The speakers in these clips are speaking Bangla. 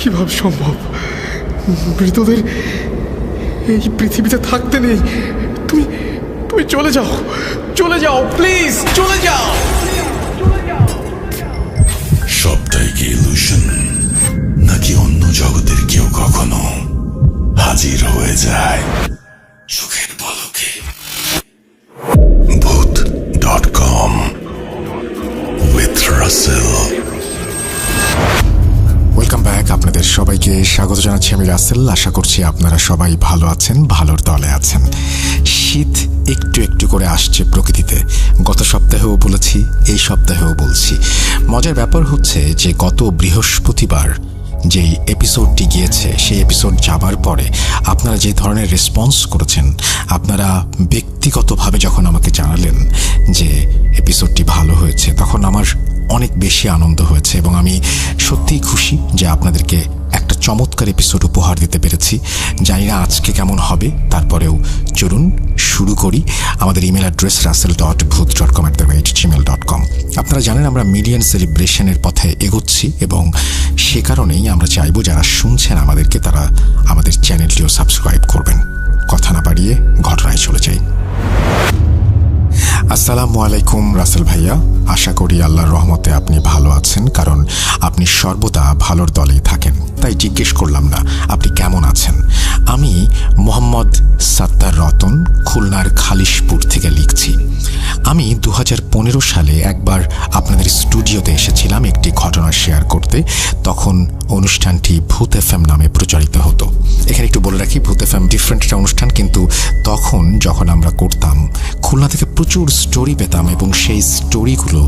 কিভাবে সম্ভব? মৃতদের এই পৃথিবীতে থাকতে নেই। তুমি তুমি চলে যাও, চলে যাও, প্লিজ চলে যাও। সবটাই কি ইলুশন, নাকি অন্য জগতের কেউ কখনো হাজির হয়ে যায় চোখের পলকে? Voot dot com with Russell. Welcome back. আপনাদের সবাইকে স্বাগত জানাচ্ছি, আমি রাসেল। আশা করছি আপনারা সবাই ভালো আছেন, ভালোর দলে আছেন। শীত একটু একটু করে আসছে প্রকৃতিতে। গত সপ্তাহেও বলেছি, এই সপ্তাহেও বলছি। মজার ব্যাপার হচ্ছে যে গত বৃহস্পতিবার যেই এপিসোডটি গিয়েছে, সেই এপিসোড যাবার পরে আপনারা যে ধরনের রেসপন্স করেছেন, আপনারা ব্যক্তিগতভাবে যখন আমাকে জানালেন যে এপিসোডটি ভালো হয়েছে, তখন আমার অনেক বেশি আনন্দ হয়েছে এবং আমি সত্যিই খুশি যে আপনাদেরকে একটা চমৎকার এপিসোড উপহার দিতে পেরেছি। জানি না আজকে কেমন হবে, তারপরেও চলুন শুরু করি। আমাদের ইমেল অ্যাড্রেস rasel.bhoot.com@gmail.com। আপনারা জানেন আমরা মিলিয়ন সেলিব্রেশনের পথে এগোচ্ছি এবং সে কারণেই আমরা চাইবো যারা শুনছেন আমাদেরকে, তারা আমাদের চ্যানেলটিও সাবস্ক্রাইব করবেন। কথা না বাড়িয়ে ঘটনায় চলে যাই। আসসালামু আলাইকুম রাসেল ভাইয়া। আশা করি আল্লাহর রহমতে আপনি ভালো আছেন, কারণ আপনি সর্বদা ভালোর দলেই থাকেন। তাই জিজ্ঞেস করলাম না আপনি কেমন আছেন। আমি মোহাম্মদ সাত্তার রতন, খুলনার খালিশপুর থেকে লিখছি। আমি 2015 সালে একবার আপনাদের স্টুডিওতে এসেছিলাম একটি ঘটনা শেয়ার করতে। তখন অনুষ্ঠানটি ভূত এফএম নামে প্রচারিত হতো। এখানে একটু বলে রাখি, ভূত এফএম ডিফারেন্ট একটা অনুষ্ঠান, কিন্তু তখন যখন আমরা করতাম খুলনা থেকে প্রচুর স্টোরি পেতাম এবং সেই স্টোরিগুলো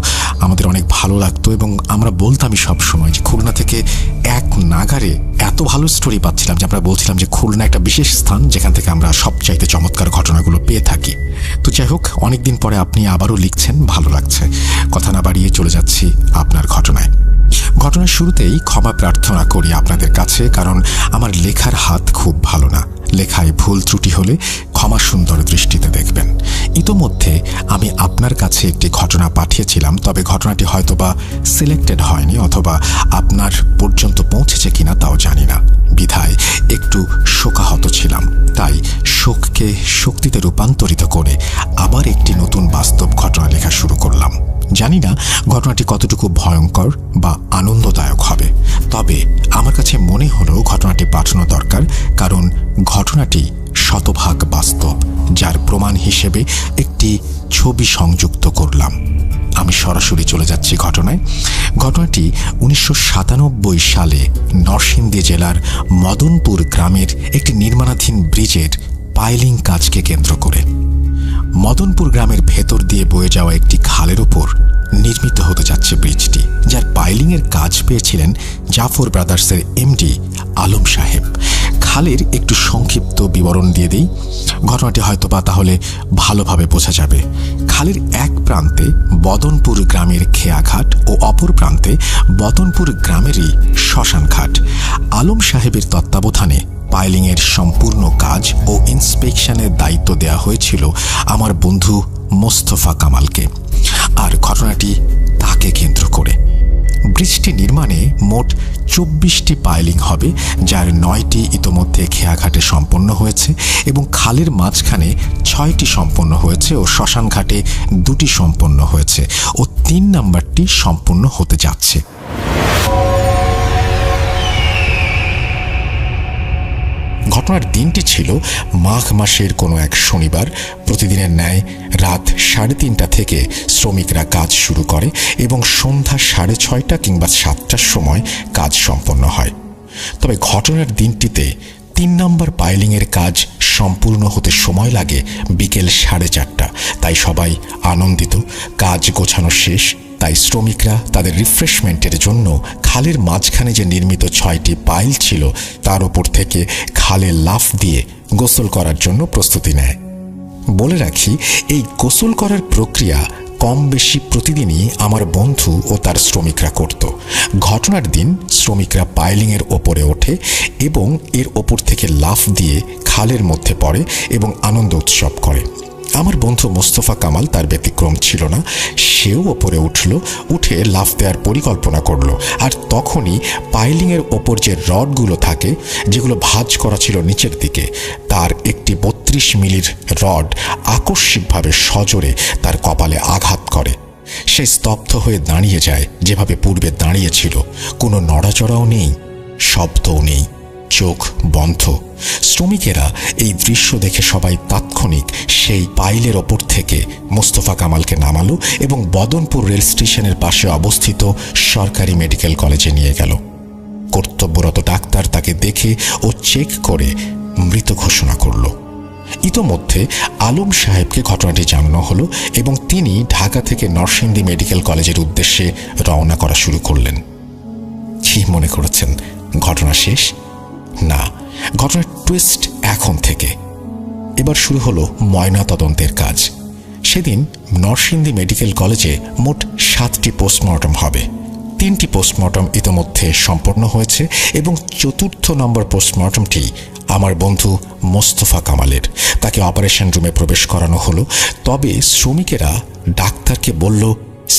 আমাদের অনেক ভালো লাগতো এবং আমরা বলতামই সবসময় যে খুলনা থেকে এক নাগারে এত ভালো স্টোরি পাচ্ছিলাম যে আমরা বলছিলাম যে খুলনা একটা বিশেষ স্থান যেখান থেকে আমরা সবচাইতে চমৎকার ঘটনাগুলো পেয়ে থাকি। তো যাই হোক, অনেকদিন পরে আপনি আবারও লিখছেন, ভালো লাগছে। কথা না বাড়িয়ে চলে যাচ্ছি আপনার ঘটনায়। ঘটনার শুরুতেই ক্ষমা প্রার্থনা করি আপনাদের কাছে, কারণ আমার লেখার হাত খুব ভালো না। লেখায় ভুল ত্রুটি হলে ক্ষমা সুন্দর দৃষ্টিতে দেখবেন। ইতোমধ্যে আমি আপনার কাছে একটি ঘটনা পাঠিয়েছিলাম, তবে ঘটনাটি হয়তোবা সিলেক্টেড হয়নি অথবা আপনার পর্যন্ত পৌঁছেছে কিনা তাও জানি না। বিধায় একটু শোকাহত ছিলাম, তাই শোককে শক্তিতে রূপান্তরিত করে আবার একটি নতুন বাস্তব ঘটনা লেখা শুরু করলাম। জানি না ঘটনাটি কতটুকু ভয়ঙ্কর বা আনন্দদায়ক হবে, তবে আমার কাছে মনে হলো ঘটনাটি পাঠানো দরকার, কারণ ঘটনাটি শতভাগ বাস্তব, যার প্রমাণ হিসেবে একটি ছবি সংযুক্ত করলাম। আমি সরাসরি চলে যাচ্ছি ঘটনায়। ঘটনাটি 1997 সালে নরসিংদী জেলার মদনপুর গ্রামের একটি নির্মাণাধীন ব্রিজের পাইলিং কাজকে কেন্দ্র করে। মদনপুর গ্রামের ভেতর দিয়ে বয়ে যাওয়া একটি খালের ওপর নির্মিত হতে যাচ্ছে ব্রিজটি, যার পাইলিংয়ের কাজ পেয়েছিলেন জাফর ব্রাদার্সের এমডি আলম সাহেব। খালের একটু সংক্ষিপ্ত বিবরণ দিয়ে দিই, ঘটনাটি হয়তোবা তাহলে ভালোভাবে বোঝা যাবে। খালের এক প্রান্তে বদনপুর গ্রামের খেয়াঘাট ও অপর প্রান্তে বদনপুর গ্রামেরই শ্মশানঘাট। আলম সাহেবের তত্ত্বাবধানে পাইলিংয়ের সম্পূর্ণ কাজ ও ইন্সপেকশনের দায়িত্ব দেওয়া হয়েছিল আমার বন্ধু মোস্তফা কামালকে। আর ঘটনাটি তাকে কেন্দ্র করে। ব্রিজটি নির্মাণে মোট 24টি পাইলিং হবে, যার 9টি ইতোমধ্যে খেয়াঘাটে সম্পন্ন হয়েছে এবং খালের মাঝখানে 6টি সম্পন্ন হয়েছে ও শ্মশানঘাটে 2টি সম্পন্ন হয়েছে ও 3 নম্বরটি সম্পন্ন হতে যাচ্ছে। ঘটনার দিনটি ছিল মাঘ মাসের কোনো এক শনিবার। প্রতিদিনের ন্যায় রাত 3:30 থেকে শ্রমিকরা কাজ শুরু করে এবং সন্ধ্যা 6:30 কিংবা 7টার সময় কাজ সম্পন্ন হয়। তবে ঘটনার দিনটিতে 3 নম্বর পাইলিংয়ের কাজ সম্পূর্ণ হতে সময় লাগে বিকেল 4:30। তাই সবাই আনন্দিত, কাজ গোছানো শেষ। তাই শ্রমিকরা তাদের রিফ্রেশমেন্টের জন্য খালের মাঝখানে যে নির্মিত 6টি পাইল ছিল তার ওপর থেকে খালে লাফ দিয়ে গোসল করার জন্য প্রস্তুতি নেয়। বলে রাখি, এই গোসল করার প্রক্রিয়া কম বেশি প্রতিদিনই আমার বন্ধু ও তার শ্রমিকরা করত। ঘটনার দিন শ্রমিকরা পাইলিংয়ের ওপরে ওঠে এবং এর ওপর থেকে লাফ দিয়ে খালের মধ্যে পড়ে এবং আনন্দ উৎসব করে। আমার বন্ধু মোস্তফা কামাল তার ব্যতিক্রম ছিল না। সেও ওপরে উঠে লাফ দেওয়ার পরিকল্পনা করলো। আর তখনই পাইলিংয়ের ওপর যে রডগুলো থাকে, যেগুলো ভাঁজ করা ছিল নিচের দিকে, তার একটি 32 মিলির রড আকস্মিকভাবে সজোরে তার কপালে আঘাত করে। সে স্তব্ধ হয়ে দাঁড়িয়ে যায়, যেভাবে পূর্বে দাঁড়িয়েছিল। কোনো নড়াচড়াও নেই, শব্দও নেই, চোখ বন্ধ। শ্রমিকেরা এই দৃশ্য দেখে সবাই তাৎক্ষণিক সেই পাইলের ওপর থেকে মোস্তফা কামালকে নামালো এবং বদনপুর রেল স্টেশনের পাশে অবস্থিত সরকারি মেডিকেল কলেজে নিয়ে গেল। কর্তব্যরত ডাক্তার তাকে দেখে ও চেক করে মৃত ঘোষণা করল। ইতোমধ্যে আলম সাহেবকে ঘটনাটি জানানো হলো এবং তিনি ঢাকা থেকে নরসিংদী মেডিকেল কলেজের উদ্দেশ্যে রওনা করা শুরু করলেন। কি মনে করেছেন ঘটনা শেষ? না, ঘটনার টুইস্ট এখন থেকে। এবার শুরু হলো ময়না তদন্তের কাজ। সেদিন নরসিংদী মেডিকেল কলেজে মোট 7টি পোস্টমর্টম হবে। 3টি পোস্টমর্টম ইতোমধ্যে সম্পন্ন হয়েছে এবং 4র্থ নম্বর পোস্টমর্টমটি আমার বন্ধু মোস্তফা কামালের। তাকে অপারেশন রুমে প্রবেশ করানো হলো। তবে শ্রমিকেরা ডাক্তারকে বলল,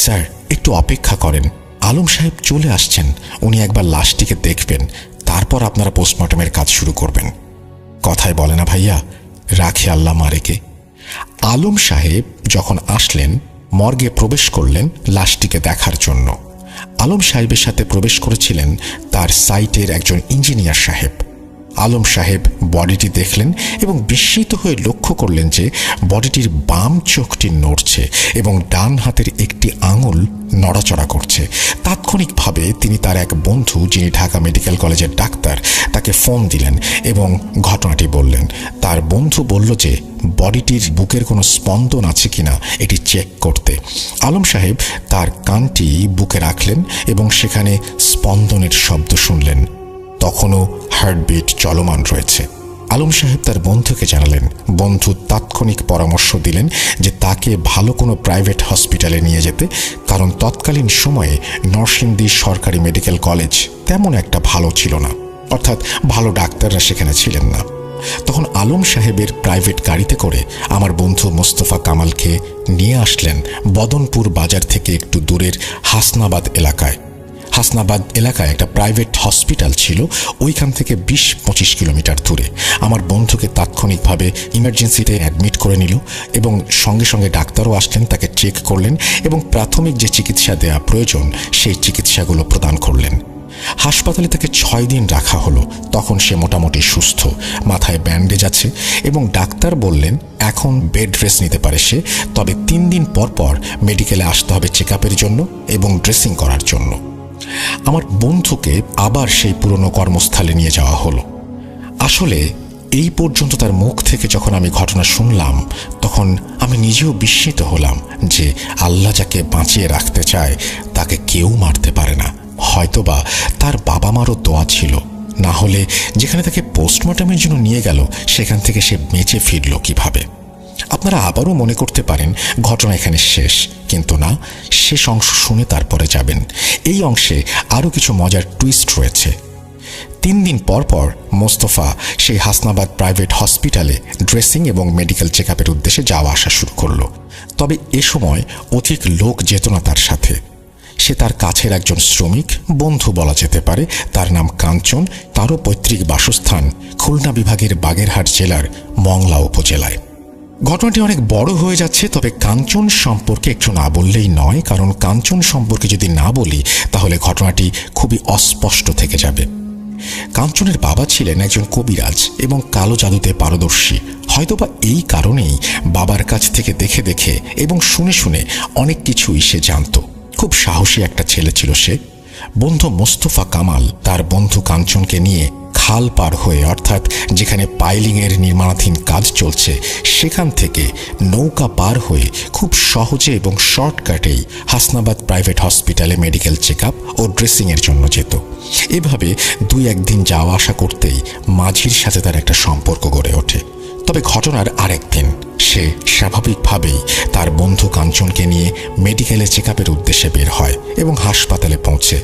স্যার একটু অপেক্ষা করেন, আলম সাহেব চলে আসছেন, উনি একবার লাশটিকে দেখবেন, তারপর আপনারা পোস্টমর্টমের কাজ শুরু করবেন। কথায় বলে না ভাইয়া, রাখে আল্লাহ মারেকে। আলম সাহেব যখন আসলেন, মর্গে প্রবেশ করলেন লাশটিকে দেখার জন্য। আলম সাহেবের সাথে প্রবেশ করেছিলেন তার সাইটের একজন ইঞ্জিনিয়ার সাহেব। আলম সাহেব বডিটি দেখলেন এবং বিস্মিত হয়ে লক্ষ্য করলেন যে বডিটির বাম চোখটি নড়ছে এবং ডান হাতের একটি আঙুল নড়াচড়া করছে। তাৎক্ষণিকভাবে তিনি তার এক বন্ধু, যিনি ঢাকা মেডিকেল কলেজের ডাক্তার, তাকে ফোন দিলেন এবং ঘটনাটি বললেন। তার বন্ধু বলল যে বডিটির বুকের কোনো স্পন্দন আছে কিনা এটি চেক করতে। আলম সাহেব তার কানটি বুকে রাখলেন এবং সেখানে স্পন্দনের শব্দ শুনলেন। তখনও হার্টবিট চলমান রয়েছে। আলম সাহেব তার বন্ধুকে জানালেন। বন্ধু তাৎক্ষণিক পরামর্শ দিলেন যে তাকে ভালো কোনো প্রাইভেট হসপিটালে নিয়ে যেতে, কারণ তৎকালীন সময়ে নরসিংদী সরকারি মেডিকেল কলেজ তেমন একটা ভালো ছিল না, অর্থাৎ ভালো ডাক্তাররা সেখানে ছিলেন না। তখন আলম সাহেবের প্রাইভেট গাড়িতে করে আমার বন্ধু মোস্তফা কামালকে নিয়ে আসলেন বদনপুর বাজার থেকে একটু দূরের হাসনাবাদ এলাকায়। হাসনাবাদ এলাকায় একটা প্রাইভেট হসপিটাল ছিল, ওইখান থেকে 20-25 কিলোমিটার দূরে। আমার বন্ধুকে তাৎক্ষণিকভাবে ইমার্জেন্সিতে অ্যাডমিট করে নিল এবং সঙ্গে সঙ্গে ডাক্তারও আসলেন, তাকে চেক করলেন এবং প্রাথমিক যে চিকিৎসা দেওয়া প্রয়োজন সেই চিকিৎসাগুলো প্রদান করলেন। হাসপাতালে তাকে 6 দিন রাখা হলো। তখন সে মোটামুটি সুস্থ, মাথায় ব্যান্ডেজ আছে এবং ডাক্তার বললেন এখন বেড রেস্ট নিতে পারে সে, তবে 3 দিন পর পর মেডিকেলে আসতে হবে চেক আপের জন্য এবং ড্রেসিং করার জন্য। আমার বন্ধুকে আবার সেই পুরনো কর্মস্থলে নিয়ে যাওয়া হলো। আসলে এই পর্যন্ত তার মুখ থেকে যখন আমি ঘটনা শুনলাম, তখন আমি নিজেও বিস্মিত হলাম যে আল্লাহ যাকে বাঁচিয়ে রাখতে চায় তাকে কেউ মারতে পারে না। হয়তোবা তার বাবা মারও দোয়া ছিল, না হলে যেখানে তাকে পোস্টমর্টমের জন্য নিয়ে গেল সেখান থেকে সে বেঁচে ফিরল কিভাবে। আপনারা আবারও মনে করতে পারেন ঘটনা এখানে শেষ, কিন্তু না, শেষ অংশ শুনে তারপরে যাবেন। এই অংশে আরও কিছু মজার টুইস্ট রয়েছে। 3 দিন পর পর মোস্তফা সেই হাসনাবাদ প্রাইভেট হসপিটালে ড্রেসিং এবং মেডিকেল চেক আপের উদ্দেশ্যে যাওয়া আসা শুরু করলো। তবে এ সময় অধিক লোক যেত না তার সাথে। সে তার কাছের একজন শ্রমিক বন্ধু বলা যেতে পারে, তার নাম কাঞ্চন। তারও পৈতৃক বাসস্থান খুলনা বিভাগের বাগেরহাট জেলার মংলা উপজেলায়। ঘটনাটি অনেক বড় হয়ে যাচ্ছে, তবে কাঞ্চন সম্পর্কে একটু না বললেই নয়, কারণ কাঞ্চন সম্পর্কে যদি না বলি তাহলে ঘটনাটি খুবই অস্পষ্ট থেকে যাবে। কাঞ্চনের বাবা ছিলেন একজন কবিরাজ এবং কালো জাদুতে পারদর্শী। হয়তোবা এই কারণেই বাবার কাছ থেকে দেখে দেখে এবং শুনে শুনে অনেক কিছুই সে জানত। খুব সাহসী একটা ছেলে ছিল সে। বন্ধু মোস্তফা কামাল তার বন্ধু কাঞ্চনকে নিয়ে খাল পার হয়ে, অর্থাৎ যেখানে পাইলিংয়ের নির্মাণাধীন কাজ চলছে সেখান থেকে নৌকা পার হয়ে খুব সহজে এবং শর্টকাটেই হাসনাবাদ প্রাইভেট হসপিটালে মেডিকেল চেক আপ ও ড্রেসিংয়ের জন্য যেত। এভাবে 2-1 দিন যাওয়া আসা করতেই মাঝির সাথে তার একটা সম্পর্ক গড়ে ওঠে। তবে ঘটনার আরেক দিন সে স্বাভাবিকভাবেই তার বন্ধু কাঞ্চনকে নিয়ে মেডিকেলে চেকআপের উদ্দেশ্যে বের হয় এবং হাসপাতালে পৌঁছে।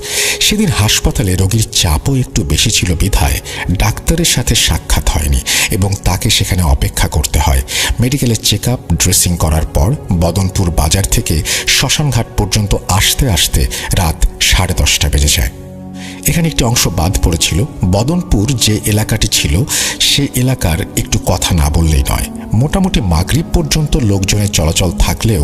সেদিন হাসপাতালে রোগীর চাপও একটু বেশি ছিল বিধায় ডাক্তারের সাথে সাক্ষাৎ হয়নি এবং তাকে সেখানে অপেক্ষা করতে হয়। মেডিকেলের চেকআপ ড্রেসিং করার পর বদনপুর বাজার থেকে শ্মশানঘাট পর্যন্ত আসতে আসতে রাত 10:30 বেজে যায়। এখানে একটি অংশ বাদ পড়েছিল। বদনপুর যে এলাকাটি ছিল সে এলাকার একটু কথা না বললেই নয়। মোটামুটি মাগরিব পর্যন্ত লোকজনের চলাচল থাকলেও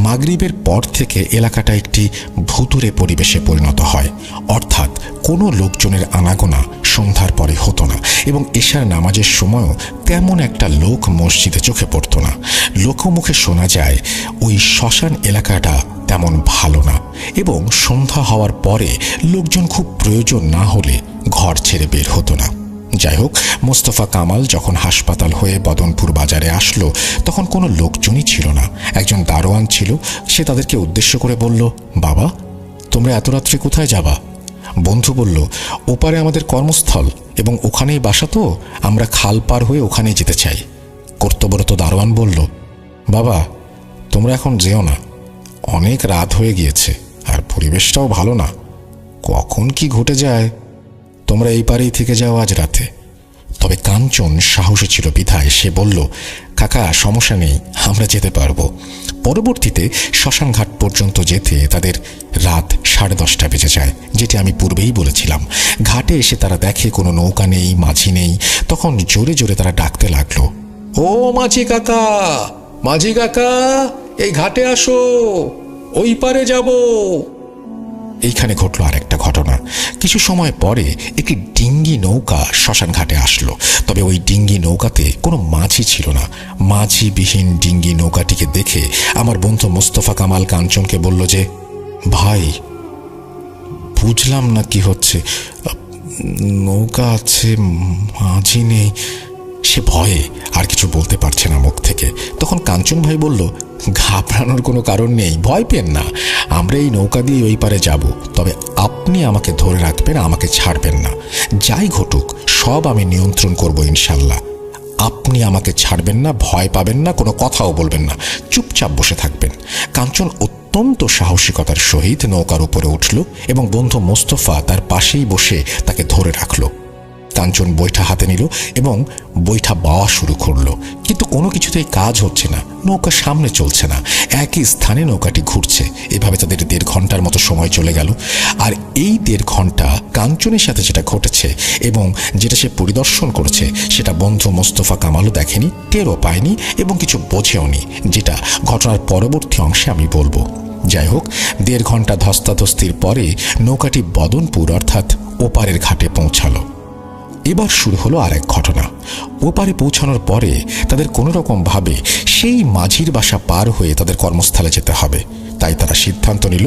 মাগরিবের পর থেকে এলাকাটা একটি ভুতুড়ে পরিবেশে পরিণত হয়, অর্থাৎ কোনো লোকজনের আনাগোনা সন্ধ্যার পরে হতো না এবং এশার নামাজের সময়ও তেমন একটা লোক মসজিদে চোখে পড়ত না। লোকমুখে শোনা যায় ওই শ্মশান এলাকাটা তেমন ভালো না এবং সন্ধ্যা হওয়ার পরে লোকজন খুব প্রয়োজন না হলে ঘর ছেড়ে বের হতো না। যাই হোক, মোস্তফা কামাল যখন হাসপাতাল হয়ে বদনপুর বাজারে আসলো তখন কোনো লোকজনই ছিল না। একজন দারোয়ান ছিল, সে তাদেরকে উদ্দেশ্য করে বলল, বাবা তোমরা এত রাত্রে কোথায় যাবা? বন্ধু বলল, ওপারে আমাদের কর্মস্থল এবং ওখানেই বাসা, তো আমরা খাল পার হয়ে ওখানেই যেতে চাই। কর্তব্যরত দারোয়ান বলল, বাবা তোমরা এখন যেও না, অনেক রাত হয়ে গিয়েছে আর পরিবেশটাও ভালো না, কখন কি ঘটে যায়, তোমরা এই পারেই থেকে যাও আজ রাতে। তবে কাঞ্চন সাহসী ছিল বিধায় সে বলল, কাকা সমস্যা নেই, আমরা যেতে পারবো। পরবর্তীতে শ্মশানঘাট পর্যন্ত যেতে তাদের রাত 10:30 বেজে যায়, যেটি আমি পূর্বেই বলেছিলাম। ঘাটে এসে তারা দেখে কোনো নৌকা নেই, মাঝি নেই। তখন জোরে জোরে তারা ডাকতে লাগলো, ও মাঝি কাকা, মাঝি কাকা, এই ঘাটে আসো, ওই পারে যাব। এইখানে ঘটল আরেকটা ঘটনা। কিছু সময় পরে একটি ডিঙ্গি নৌকা শ্মশান ঘাটে আসলো, তবে ওই ডিঙ্গি নৌকাতে কোনো মাঝি ছিল না। মাঝিবিহীন ডিঙ্গি নৌকাটিকে দেখে আমার বন্ধু মোস্তফা কামাল কাঞ্চনকে বলল যে, ভাই বুঝলাম না কি হচ্ছে, নৌকা আছে মাঝি নেই। সে ভয়ে আর কিছু বলতে পারছে না মুখ থেকে। তখন কাঞ্চন ভাই বলল, ঘাবড়ানোর কোনো কারণ নেই, ভয় পেন না, আমরা এই নৌকা দিয়ে ওই পারে যাব, তবে আপনি আমাকে ধরে রাখবেন, আমাকে ছাড়বেন না। যাই ঘটুক সব আমি নিয়ন্ত্রণ করব ইনশাল্লাহ। আপনি আমাকে ছাড়বেন না, ভয় পাবেন না, কোনো কথাও বলবেন না, চুপচাপ বসে থাকবেন। কাঞ্চন অত্যন্ত সাহসিকতার সহিত নৌকার উপরে উঠল এবং বন্ধু মোস্তফা তার পাশেই বসে তাকে ধরে রাখল। কাঞ্চন বৈঠা হাতে নিল এবং বৈঠা বাওয়া শুরু করলো, কিন্তু কোনো কিছুতেই কাজ হচ্ছে না। নৌকা সামনে চলছে না, একই স্থানে নৌকাটি ঘুরছে। এভাবে তাদের 1.5 ঘন্টার মতো সময় চলে গেল। আর এই 1.5 ঘন্টা কাঞ্চনের সাথে যেটা ঘটেছে এবং যেটা সে পরিদর্শন করেছে সেটা বন্ধু মোস্তফা কামালও দেখেনি, টেরও পায়নি এবং কিছু বোঝেও নি, যেটা ঘটনার পরবর্তী অংশে আমি বলবো। যাই হোক, 1.5 ঘন্টা ধস্তাধস্তির পরে নৌকাটি বদনপুর অর্থাৎ ওপারের ঘাটে পৌঁছালো। এবার শুরু হলো আর এক ঘটনা। ওপারে পৌঁছানোর পরে তাদের কোনো রকম ভাবে সেই মাঝির বাসা পার হয়ে তাদের কর্মস্থলে যেতে হবে। তাই তারা সিদ্ধান্ত নিল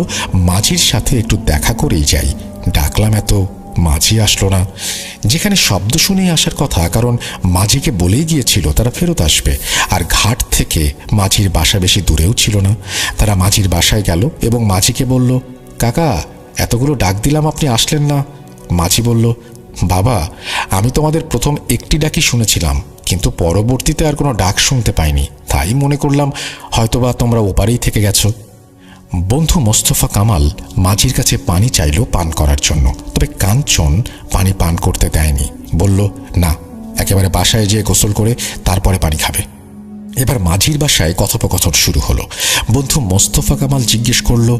মাঝির সাথে একটু দেখা করেই যাই। ডাকলাম, এত মাঝি আসলো না। যেখানে শব্দ শুনেই আসার কথা, কারণ মাঝিকে বলেই গিয়েছিল তারা ফেরত আসবে, আর ঘাট থেকে মাঝির বাসা বেশি দূরেও ছিল না। তারা মাঝির বাসায় গেল এবং মাঝিকে বলল, কাকা এতগুলো ডাক দিলাম, আপনি আসলেন না। মাঝি বলল, বাবা আমি তোমাদের প্রথম একটি ডাকই শুনেছিলাম, কিন্তু পরবর্তীতে আর কোনো ডাক শুনতে পাইনি, তাই মনে করলাম হয়তোবা তোমরা ওপারেই থেকে গেছো। বন্ধু মোস্তফা কামাল মাঝির কাছে পানি চাইল পান করার জন্য, তবে কাঞ্চন পানি পান করতে দেয়নি। বলল, না, একেবারে বাসায় যেয়ে গোসল করে তারপরে পানি খাবে। এবার মাঝির বাসায় কথোপকথন শুরু হলো। বন্ধু মোস্তফা কামাল জিজ্ঞেস করল,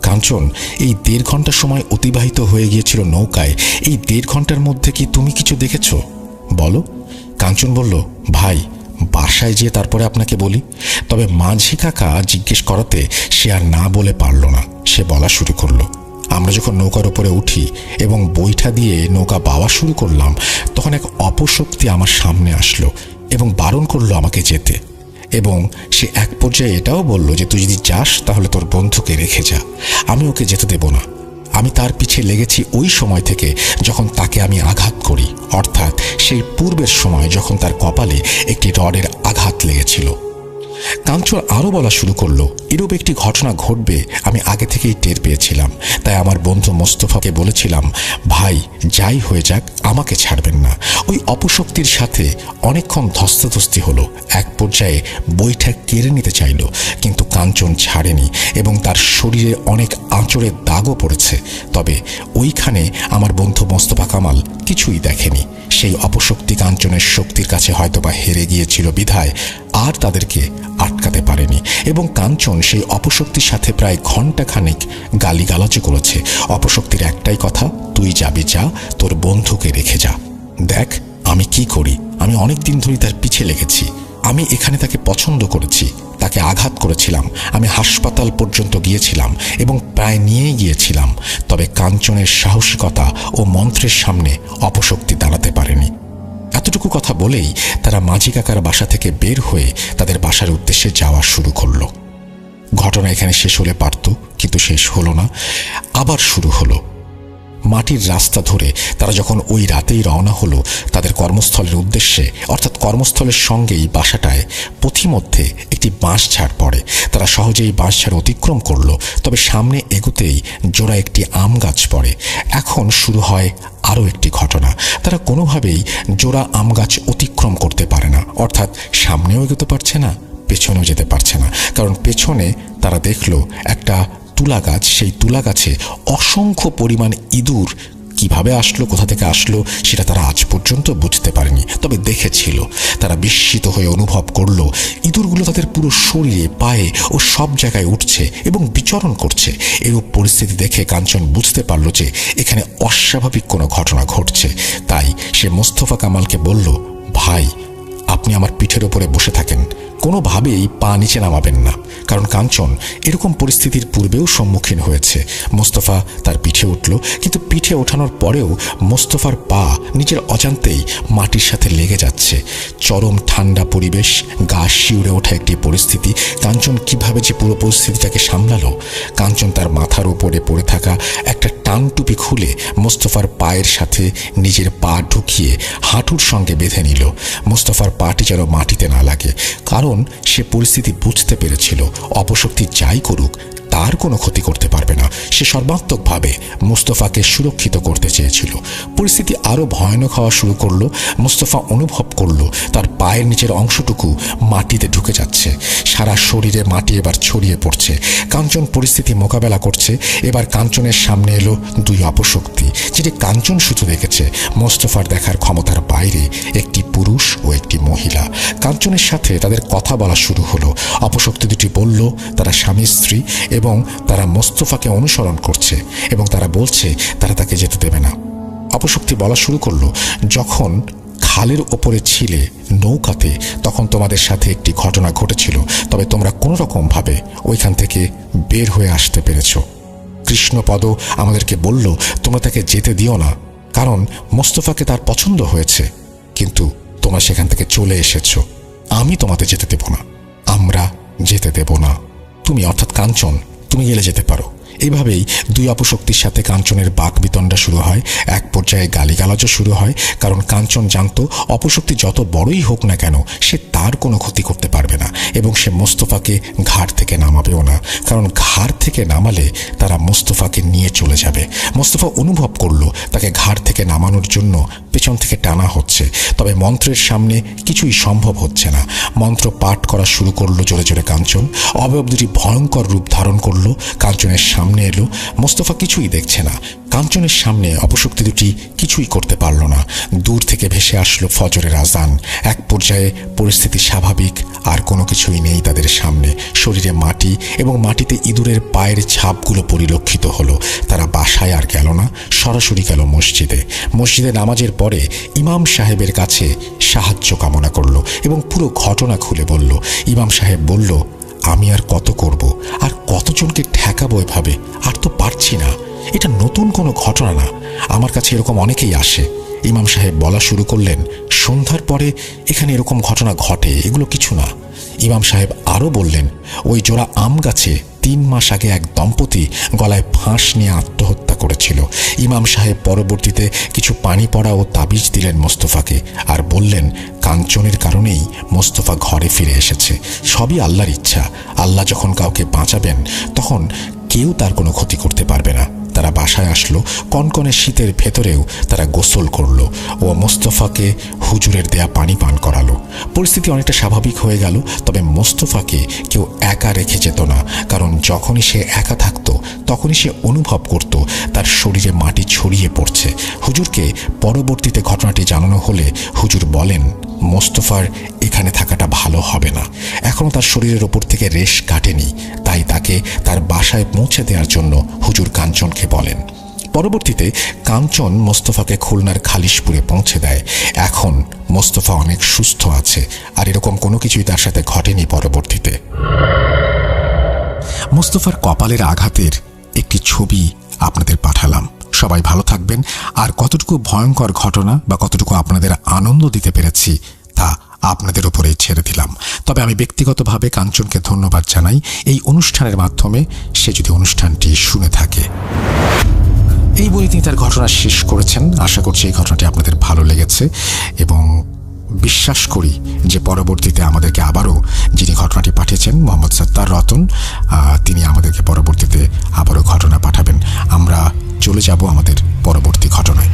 কাঞ্চন এই 1.5 ঘন্টা সময় অতিবাহিত হয়ে গিয়েছিল নৌকায়, এই 1.5 ঘন্টার মধ্যে কি তুমি কিছু দেখেছ? বলো। কাঞ্চন বলল, ভাই বাসায় যেয়ে তারপরে আপনাকে বলি। তবে মাঝি কাকা জিজ্ঞেস করাতে সে আর না বলে পারল না। সে বলা শুরু করলো, আমরা যখন নৌকার উপরে উঠি এবং বৈঠা দিয়ে নৌকা বাওয়া শুরু করলাম, তখন এক অপশক্তি আমার সামনে আসলো এবং বারণ করলো আমাকে যেতে। এবং সে এক পর্যায়ে এটাও বলল যে তুই যদি যাস তাহলে তোর বন্ধুকে রেখে যা, আমি ওকে যেতে দেব না। আমি তার পিছে লেগেছি ওই সময় থেকে যখন তাকে আমি আঘাত করি, অর্থাৎ সেই পূর্বের সময় যখন তার কপালে একটি রডের আঘাত লেগেছিল। কাঞ্চন আরও বলা শুরু করলো, এরূপ একটি ঘটনা ঘটবে আমি আগে থেকেই টের পেয়েছিলাম। তাই আমার বন্ধু মোস্তফাকে বলেছিলাম, ভাই যাই হয়ে যাক আমাকে ছাড়বেন না। ওই অপশক্তির সাথে অনেকক্ষণ ধস্তাধস্তি হলো। এক পর্যায়ে বইটা কেড়ে নিতে চাইল, কিন্তু কাঞ্চন ছাড়েনি এবং তার শরীরে অনেক আঁচড়ের দাগও পড়েছে। তবে ওইখানে আমার বন্ধু মোস্তফা কামাল কিছুই দেখেনি। সেই অপশক্তি কাঞ্চনের শক্তির কাছে হয়তোবা হেরে গিয়েছিল বিধায় আর তাদেরকে আটকাতে পারেনি, এবং কাঞ্চন সেই অপশক্তির সাথে প্রায় ঘণ্টাখানেক গালিগালাজও করেছে। অপশক্তির একটাই কথা, তুই যাবি যা, তোর বন্ধুকে রেখে যা। দেখ আমি কি করি, আমি অনেক দিন ধরে তার পিছে লেগেছি। আমি এখানে তাকে পছন্দ করেছি, তাকে আঘাত করেছিলাম, আমি হাসপাতাল পর্যন্ত গিয়েছিলাম এবং প্রায় নিয়েই গিয়েছিলাম। তবে কাঞ্চনের সাহসিকতা ও মন্ত্রের সামনে অপশক্তি দাঁড়াতে পারেনি। এতটুকু কথা বলেই তারা মাঝি কাকার বাসা থেকে বের হয়ে তাদের বাসার উদ্দেশ্যে যাওয়া শুরু করলো। ঘটনা এখানে শেষ হলে পারত, কিন্তু শেষ হলো না, আবার শুরু হলো। মাটির রাস্তা ধরে তারা যখন ওই রাতেই রওনা হলো তাদের কর্মস্থলের উদ্দেশ্যে, অর্থাৎ কর্মস্থলের সঙ্গেই বাসাটায় পথিমধ্যে একটি বাঁশঝাড় পড়ে। তারা সহজেই বাঁশঝাড় অতিক্রম করলো। তবে সামনে এগোতেই জোড়া একটি আম গাছ পড়ে। এখন শুরু হয় আরও একটি ঘটনা। তারা কোনোভাবেই জোড়া আম গাছ অতিক্রম করতে পারে না, অর্থাৎ সামনেও এগোতে পারছে না, পেছনেও যেতে পারছে না। কারণ পেছনে তারা দেখলো একটা তুলা গাছ, সেই তুলা গাছে অসংখ্য পরিমাণ ইঁদুর। কিভাবে আসলো, কোথা থেকে আসলো সেটা তারা আজ পর্যন্ত বুঝতে পারেনি, তবে দেখেছিল। তারা বিস্মিত হয়ে অনুভব করলো ইঁদুরগুলো তাদের পুরো শরীরে, পায়ে ও সব জায়গায় উঠছে এবং বিচরণ করছে। এরূপ পরিস্থিতি দেখে কাঞ্চন বুঝতে পারল যে এখানে অস্বাভাবিক কোনো ঘটনা ঘটছে। তাই সে মোস্তফা কামালকে বলল, ভাই আপনি আমার পিঠের ওপরে বসে থাকেন, কোনোভাবেই পা নিচে নামাবেন না। কারণ কাঞ্চন এরকম পরিস্থিতির পূর্বেও সম্মুখীন হয়েছে। মোস্তফা তার পিঠে উঠল, কিন্তু পিঠে ওঠানোর পরেও মোস্তফার পা নিজের অজান্তেই মাটির সাথে লেগে যাচ্ছে। চরম ঠান্ডা পরিবেশ, গা শিউরে ওঠা একটি পরিস্থিতি। কাঞ্চন কিভাবে যে পুরো পরিস্থিতিটাকে সামলালো। কাঞ্চন তার মাথার উপরে পড়ে থাকা একটা টান টুপি খুলে মোস্তফার পায়ের সাথে নিজের পা ঢুকিয়ে হাঁটুর সঙ্গে বেঁধে নিল। মোস্তফার পাটি যেন মাটিতে না লাগে, কারণ সে পরিস্থিতি বুঝতে পেরেছিল অপশক্তি যাই করুক তার কোনো ক্ষতি করতে পারবে না। সে সর্বাত্মকভাবে মোস্তফাকে সুরক্ষিত করতে চেয়েছিল। পরিস্থিতি আরও ভয়ানক হওয়া শুরু করলো। মোস্তফা অনুভব করলো তার পায়ের নিচের অংশটুকু মাটিতে ঢুকে যাচ্ছে। সারা শরীরে মাটি এবার ছড়িয়ে পড়ছে। কাঞ্চন পরিস্থিতি মোকাবেলা করছে। এবার কাঞ্চনের সামনে এলো দুই অপশক্তি, যেটি কাঞ্চন শুধু দেখেছে। মোস্তফার দেখার ক্ষমতার বাইরে একটি পুরুষ ও একটি মহিলা। কাঞ্চনের সাথে তাদের কথা বলা শুরু হলো। অপশক্তি দুটি বলল তারা স্বামী স্ত্রী এবং তারা মোস্তফাকে অনুসরণ করছে এবং তারা বলছে তারা তাকে যেতে দেবে না। অপশক্তি বলা শুরু করলো, যখন খালের ওপরে ছিলে নৌকাতে তখন তোমাদের সাথে একটি ঘটনা ঘটেছিল, তবে তোমরা কোনো রকমভাবে ওইখান থেকে বের হয়ে আসতে পেরেছ। কৃষ্ণপদ আমাদেরকে বলল তোমরা তাকে যেতে দিও না, কারণ মোস্তফাকে তার পছন্দ হয়েছে, কিন্তু তোমরা সেখান থেকে চলে এসেছ। আমি তোমাদের যেতে দেব না, আমরা যেতে দেব না। তুমি অর্থাৎ কাঞ্চন, তুমি গেলে যেতে পারো। এইভাবেই দুই অপশক্তির সাথে কাঞ্চনের বাকবিতণ্ডা শুরু হয়। এক পর্যায়ে গালিগালাজও শুরু হয়, কারণ কাঞ্চন জানতো অপশক্তি যত বড়ই হোক না কেন সে তার কোনো ক্ষতি করতে পারবে না এবং সে মোস্তফাকে ঘাট থেকে নামাবেও না, কারণ ঘাট থেকে নামালে তারা মোস্তফাকে নিয়ে চলে যাবে। মোস্তফা অনুভব করলো তাকে ঘাট থেকে নামানোর জন্য পেছন থেকে টানা হচ্ছে, তবে মন্ত্রের সামনে কিছুই সম্ভব হচ্ছে না। মন্ত্র পাঠ করা শুরু করলো জোরে জোরে কাঞ্চন। অবয়ব দুটি ভয়ঙ্কর রূপ ধারণ করলো। কাঞ্চনের সামনে এলো। মোস্তফা কিছুই দেখছে না। কাঞ্চনের সামনে অপশক্তি দুটি কিছুই করতে পারল না। দূর থেকে ভেসে আসলো ফজরের আজান। এক পর্যায়ে পরিস্থিতি স্বাভাবিক, আর কোনো কিছুই নেই তাদের সামনে। শরীরে মাটি এবং মাটিতে ইঁদুরের পায়ের ছাপগুলো পরিলক্ষিত হলো। তারা বাসায় আর গেল না, সরাসরি গেল মসজিদে। মসজিদে নামাজের পরে ইমাম সাহেবের কাছে সাহায্য কামনা করলো এবং পুরো ঘটনা খুলে বলল। ইমাম সাহেব বলল, আমি আর কত করব, আর কতজনকে ঠেকাবো এভাবে, আর তো পারছি না। এটা নতুন কোনো ঘটনা না, আমার কাছে এরকম অনেকেই আসে। ইমাম সাহেব বলা শুরু করলেন, সন্ধ্যার পরে এখানে এরকম ঘটনা ঘটে, এগুলো কিছু না। ইমাম সাহেব আরও বললেন, ওই জোড়া আম গাছে 3 মাস আগে এক দম্পতি গলায় ফাঁস নিয়ে আত্মহত্যা করেছিল। ইমাম সাহেব পরবর্তীতে কিছু পানি পড়া ও তাবিজ দিলেন মোস্তফাকে, আর বললেন কাঞ্চনের কারণেই মোস্তফা ঘরে ফিরে এসেছে। সবই আল্লাহর ইচ্ছা। আল্লাহ যখন কাউকে বাঁচাবেন তখন কেউ তার কোনো ক্ষতি করতে পারবে না। তারা বাসায় আসলো। কনকনে শীতের ভেতরেও তারা গোসল করলো ও মোস্তফাকে হুজুরের দেয়া পানি পান করালো। পরিস্থিতি অনেকটা স্বাভাবিক হয়ে গেল। তবে মোস্তফাকে কেউ একা রেখে যেত না, কারণ যখনই সে একা থাকতো তখনই সে অনুভব করত তার শরীরে মাটি ছড়িয়ে পড়ছে। হুজুরকে পরবর্তীতে ঘটনাটি জানানো হলে হুজুর বলেন মোস্তফার এখানে থাকাটা ভালো হবে না, এখনও তার শরীরের ওপর থেকে রেশ কাটেনি, তাই তাকে তার বাসায় পৌঁছে দেওয়ার জন্য হুজুর কাঞ্চনকে বলেন। পরবর্তীতে কাঞ্চন মোস্তফাকে খুলনার খালিশপুরে পৌঁছে দেয়। এখন মোস্তফা অনেক সুস্থ আছে, আর এরকম কোনো কিছুই তার সাথে ঘটেনি। পরবর্তীতে মোস্তফার কপালের আঘাতের একটি ছবি আপনাদের পাঠালাম। সবাই ভালো থাকবেন। আর কতটুকু ভয়ঙ্কর ঘটনা বা কতটুকু আপনাদের আনন্দ দিতে পেরেছি তা আপনাদের উপরেই ছেড়ে দিলাম। তবে আমি ব্যক্তিগতভাবে কাঞ্চনকে ধন্যবাদ জানাই এই অনুষ্ঠানের মাধ্যমে, সে যদি অনুষ্ঠানটি শুনে থাকে। এই বলে তিনি তার ঘটনা শেষ করেছেন। আশা করছি এই ঘটনাটি আপনাদের ভালো লেগেছে এবং বিশ্বাস করি যে পরবর্তীতে আমাদেরকে আবারও যিনি ঘটনাটি পাঠিয়েছেন মোহাম্মদ সত্তার রতন, তিনি আমাদেরকে পরবর্তীতে আবারও ঘটনা পাঠাবেন। আমরা চলে যাব আমাদের পরবর্তী ঘটনায়।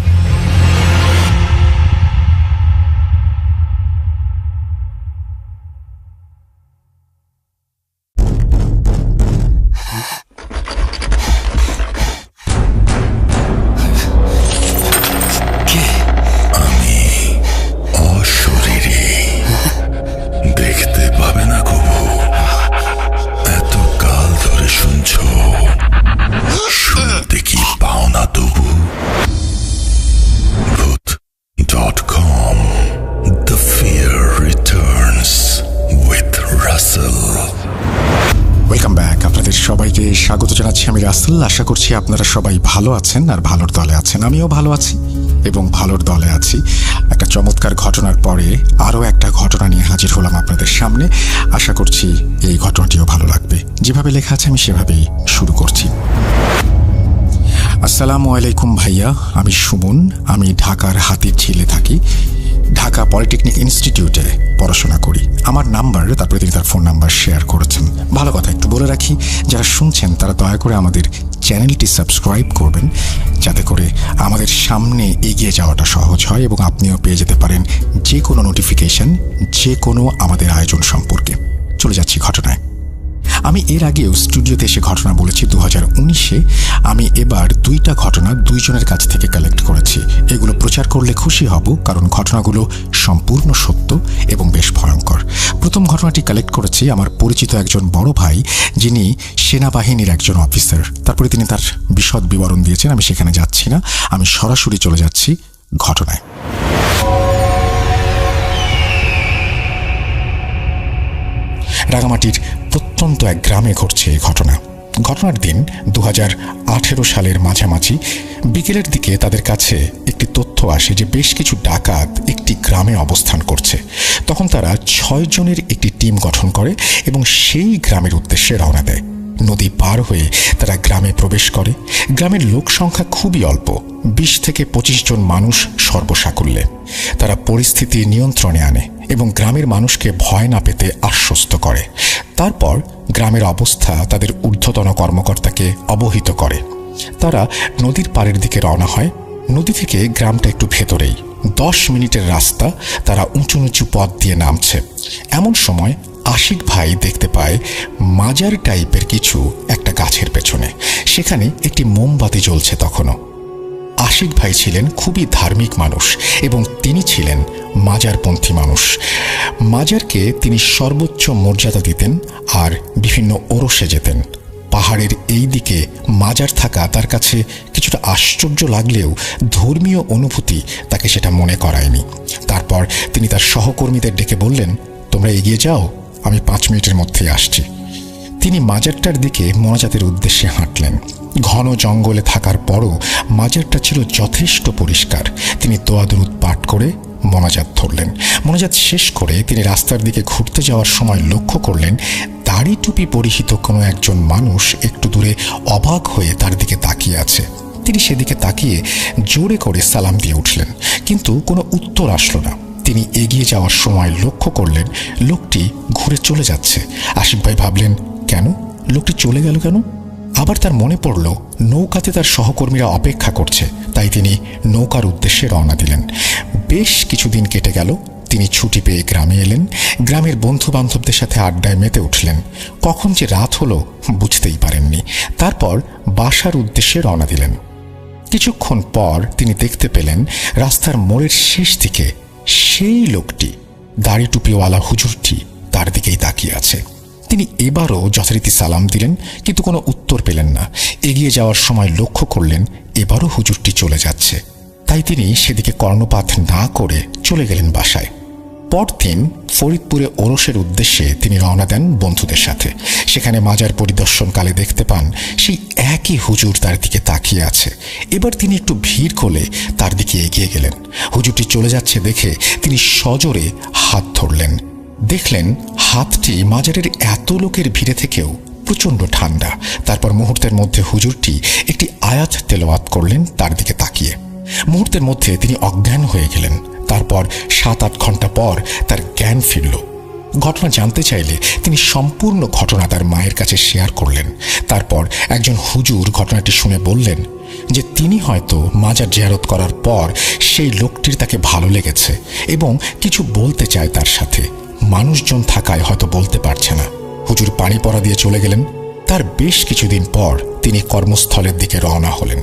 দেখতে পাবে না কবু, এত কাল ধরে শুনছো, শুনতে কি পাও না তবু। Voot.com, The Fear Returns with Russell. Welcome back. আপনাদের সবাইকে স্বাগত জানাচ্ছি। আমি রাসেল। আশা করছি আপনারা সবাই ভালো আছেন আর ভালোর দলে আছেন। আমিও ভালো আছি এবং ভালোর দলে আছি। একটা চমৎকার ঘটনার পরে আরও একটা ঘটনা নিয়ে হাজির হলাম আপনাদের সামনে। আশা করছি এই ঘটনাটিও ভালো লাগবে। যেভাবে লেখা আছে আমি সেভাবেই শুরু করছি। আসসালামু আলাইকুম ভাইয়া, আমি সুমন। আমি ঢাকার হাতিরঝিলে থাকি। ঢাকা পলিটেকনিক ইনস্টিটিউটে পড়াশোনা করি। আমার নাম্বার, তারপরে তিনি তার ফোন নাম্বার শেয়ার করেছেন। ভালো কথা, একটু বলে রাখি, যারা শুনছেন তারা দয়া করে আমাদের চ্যানেলটি সাবস্ক্রাইব করবেন, যাতে করে আমাদের সামনে এগিয়ে যাওয়াটা সহজ হয় এবং আপনিও পেয়ে যেতে পারেন যে কোনো নোটিফিকেশন, যে কোনো আমাদের আয়োজন সম্পর্কে। চলে যাচ্ছি ঘটনায়। আমি এর আগেও স্টুডিওতে এসে ঘটনা বলেছি 2019-এ। আমি এবার 2টা ঘটনা 2 জনের কাছ থেকে কালেক্ট করেছি। এগুলো প্রচার করলে খুশি হব, কারণ ঘটনাগুলো সম্পূর্ণ সত্য এবং বেশ ভয়ঙ্কর। প্রথম ঘটনাটি কালেক্ট করেছি আমার পরিচিত একজন বড় ভাই, যিনি সেনাবাহিনীর একজন অফিসার। তারপরে তিনি তার বিশদ বিবরণ দিয়েছেন। আমি সেখানে যাচ্ছি না, আমি সরাসরি চলে যাচ্ছি ঘটনায়। রাঙামাটির প্রত্যন্ত এক গ্রামে ঘটছে এই ঘটনা। ঘটনার দিন 2018 সালের মাঝামাঝি বিকেলের দিকে তাদের কাছে একটি তথ্য আসে যে বেশ কিছু ডাকাত একটি গ্রামে অবস্থান করছে। তখন তারা 6 জনের একটি টিম গঠন করে এবং সেই গ্রামের উদ্দেশ্যে রওনা দেয়। নদী পার হয়ে তারা গ্রামে প্রবেশ করে। গ্রামের লোক সংখ্যা খুবই অল্প, 20 থেকে 25 জন মানুষ সর্বসাকুল্যে। তারা পরিস্থিতি নিয়ন্ত্রণে আনে এবং গ্রামের মানুষকে ভয় না পেতে আশ্বস্ত করে। তারপর গ্রামের অবস্থা তাদের ঊর্ধ্বতন কর্মকর্তাকে অবহিত করে। তারা নদীর পাড়ের দিকে রওনা হয়। নদী থেকে গ্রামটা একটু ভেতরেই, 10 মিনিটের রাস্তা। তারা উঁচু নিচু পথ দিয়ে নামছে। এমন সময় আশিক ভাই দেখতে পায় মাজার টাইপের কিছু একটা গাছের পেছনে। সেখানে একটি মোমবাতি জ্বলছে তখনও। আশিক ভাই ছিলেন খুবই ধার্মিক মানুষ এবং তিনি ছিলেন মাজারপন্থী মানুষ। মাজারকে তিনি সর্বোচ্চ মর্যাদা দিতেন আর বিভিন্ন ওরসে যেতেন। পাহাড়ের এই দিকে মাজার থাকা তার কাছে কিছুটা আশ্চর্য লাগলেও ধর্মীয় অনুভূতি তাকে সেটা মনে করায়নি। তারপর তিনি তার সহকর্মীদের ডেকে বললেন, তোমরা এগিয়ে যাও, আমি 5 মিনিটের মধ্যেই আসছি। তিনি মাজারটার দিকে মোনাজাতের উদ্দেশ্যে হাঁটলেন। ঘন জঙ্গলে থাকার পরও মাজারটা ছিল যথেষ্ট পরিষ্কার। তিনি দোয়া দরুদ পাঠ করে মোনাজাত ধরলেন। মোনাজাত শেষ করে তিনি রাস্তার দিকে ঘুরতে যাওয়ার সময় লক্ষ্য করলেন দাড়ি টুপি পরিহিত কোনো একজন মানুষ একটু দূরে অবাক হয়ে তার দিকে তাকিয়ে আছে। তিনি সেদিকে তাকিয়ে জোরে করে সালাম দিয়ে উঠলেন, কিন্তু কোনো উত্তর আসলো না। তিনি এগিয়ে যাওয়ার সময় লক্ষ্য করলেন লোকটি ঘুরে চলে যাচ্ছে। আশিক ভাই ভাবলেন, কেন লোকটি চলে গেল কেন? আবার তার মনে পড়ল নৌকাতে তার সহকর্মীরা অপেক্ষা করছে, তাই তিনি নৌকার উদ্দেশ্যে রওনা দিলেন। বেশ কিছুদিন কেটে গেল। তিনি ছুটি পেয়ে গ্রামে এলেন। গ্রামের বন্ধু বান্ধবদের সাথে আড্ডায় মেতে উঠলেন। কখন যে রাত হলো বুঝতেই পারেননি। তারপর বাসার উদ্দেশ্যে রওনা দিলেন। কিছুক্ষণ পর তিনি দেখতে পেলেন রাস্তার মোড়ের শেষ দিকে সেই লোকটি, দাড়ি টুপিওয়ালা হুজুরটি তার দিকেই তাকিয়ে আছে। তিনি এবারও যথারীতি সালাম দিলেন, কিন্তু কোনো উত্তর পেলেন না। এগিয়ে যাওয়ার সময় লক্ষ্য করলেন এবারও হুজুরটি চলে যাচ্ছে, তাই তিনি সেদিকে কর্ণপাত না করে চলে গেলেন বাসায়। পরদিন ফরিদপুরে ওরসের উদ্দেশ্যে তিনি রওনা দেন বন্ধুদের সাথে। সেখানে মাজার পরিদর্শনকালে দেখতে পান সেই একই হুজুর তার দিকে তাকিয়ে আছে। এবার তিনি একটু ভিড় করে তার দিকে এগিয়ে গেলেন। হুজুরটি চলে যাচ্ছে দেখে তিনি সজোরে হাত ধরলেন। দেখলেন হাতটি মাজারের এত লোকের ভিড়ে থেকেও প্রচণ্ড ঠান্ডা। তারপর মুহূর্তের মধ্যে হুজুরটি একটি আয়াত তেলাওয়াত করলেন তার দিকে তাকিয়ে। মুহূর্তের মধ্যে তিনি অজ্ঞান হয়ে গেলেন। তারপর 7-8 ঘন্টা পর তার জ্ঞান ফিরল। ঘটনা জানতে চাইলে তিনি সম্পূর্ণ ঘটনা তার মায়ের কাছে শেয়ার করলেন। তারপর একজন হুজুর ঘটনাটি শুনে বললেন যে তিনি হয়তো মাজার জিয়ারত করার পর সেই লোকটির তাকে ভালো লেগেছে এবং কিছু বলতে চায় তার সাথে। মানুষজন থাকায় হয়তো বলতে পারছে না। হুজুর পানি পড়া দিয়ে চলে গেলেন। তার বেশ কিছুদিন পর তিনি কর্মস্থলের দিকে রওনা হলেন।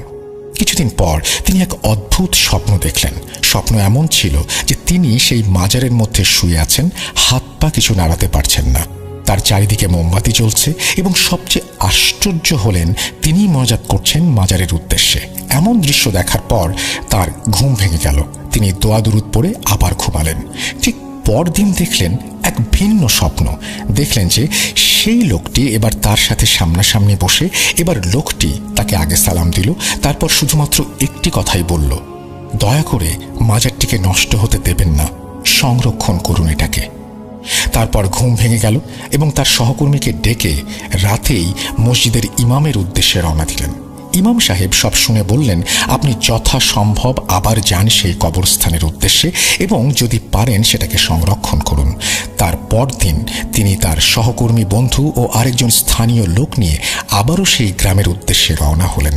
কিছুদিন পর তিনি এক অদ্ভুত স্বপ্ন দেখলেন। স্বপ্ন এমন ছিল যে তিনি সেই মাজারের মধ্যে শুয়ে আছেন, হাত পা কিছু নাড়াতে পারছেন না। তার চারিদিকে মোমবাতি জ্বলছে এবং সবচেয়ে আশ্চর্য হলেন তিনি মোনাজাত করছেন মাজারের উদ্দেশ্যে। এমন দৃশ্য দেখার পর তার ঘুম ভেঙে গেল। তিনি দোয়া দুরুদ পড়ে আবার ঘুমালেন। ঠিক পরদিন দেখলেন এক ভিন্ন স্বপ্ন। দেখলেন যে সেই লোকটি এবার তার সাথে সামনাসামনি বসে। এবার লোকটি তাকে আগে সালাম দিল, তারপর শুধুমাত্র একটি কথাই বলল, দয়া করে মাজারটিকে নষ্ট হতে দেবেন না, সংরক্ষণ করুন এটাকে। তারপর ঘুম ভেঙে গেল এবং তার সহকর্মীকে ডেকে রাতেই মসজিদের ইমামের উদ্দেশ্যে রওনা দিলেন। ইমাম সাহেব সব শুনে বললেন, আপনি যথাসম্ভব আবার যান সেই কবরস্থানের উদ্দেশ্যে এবং যদি পারেন সেটাকে সংরক্ষণ করুন। তার পরদিন তিনি তার সহকর্মী বন্ধু ও আরেকজন স্থানীয় লোক নিয়ে আবারও সেই গ্রামের উদ্দেশ্যে রওনা হলেন।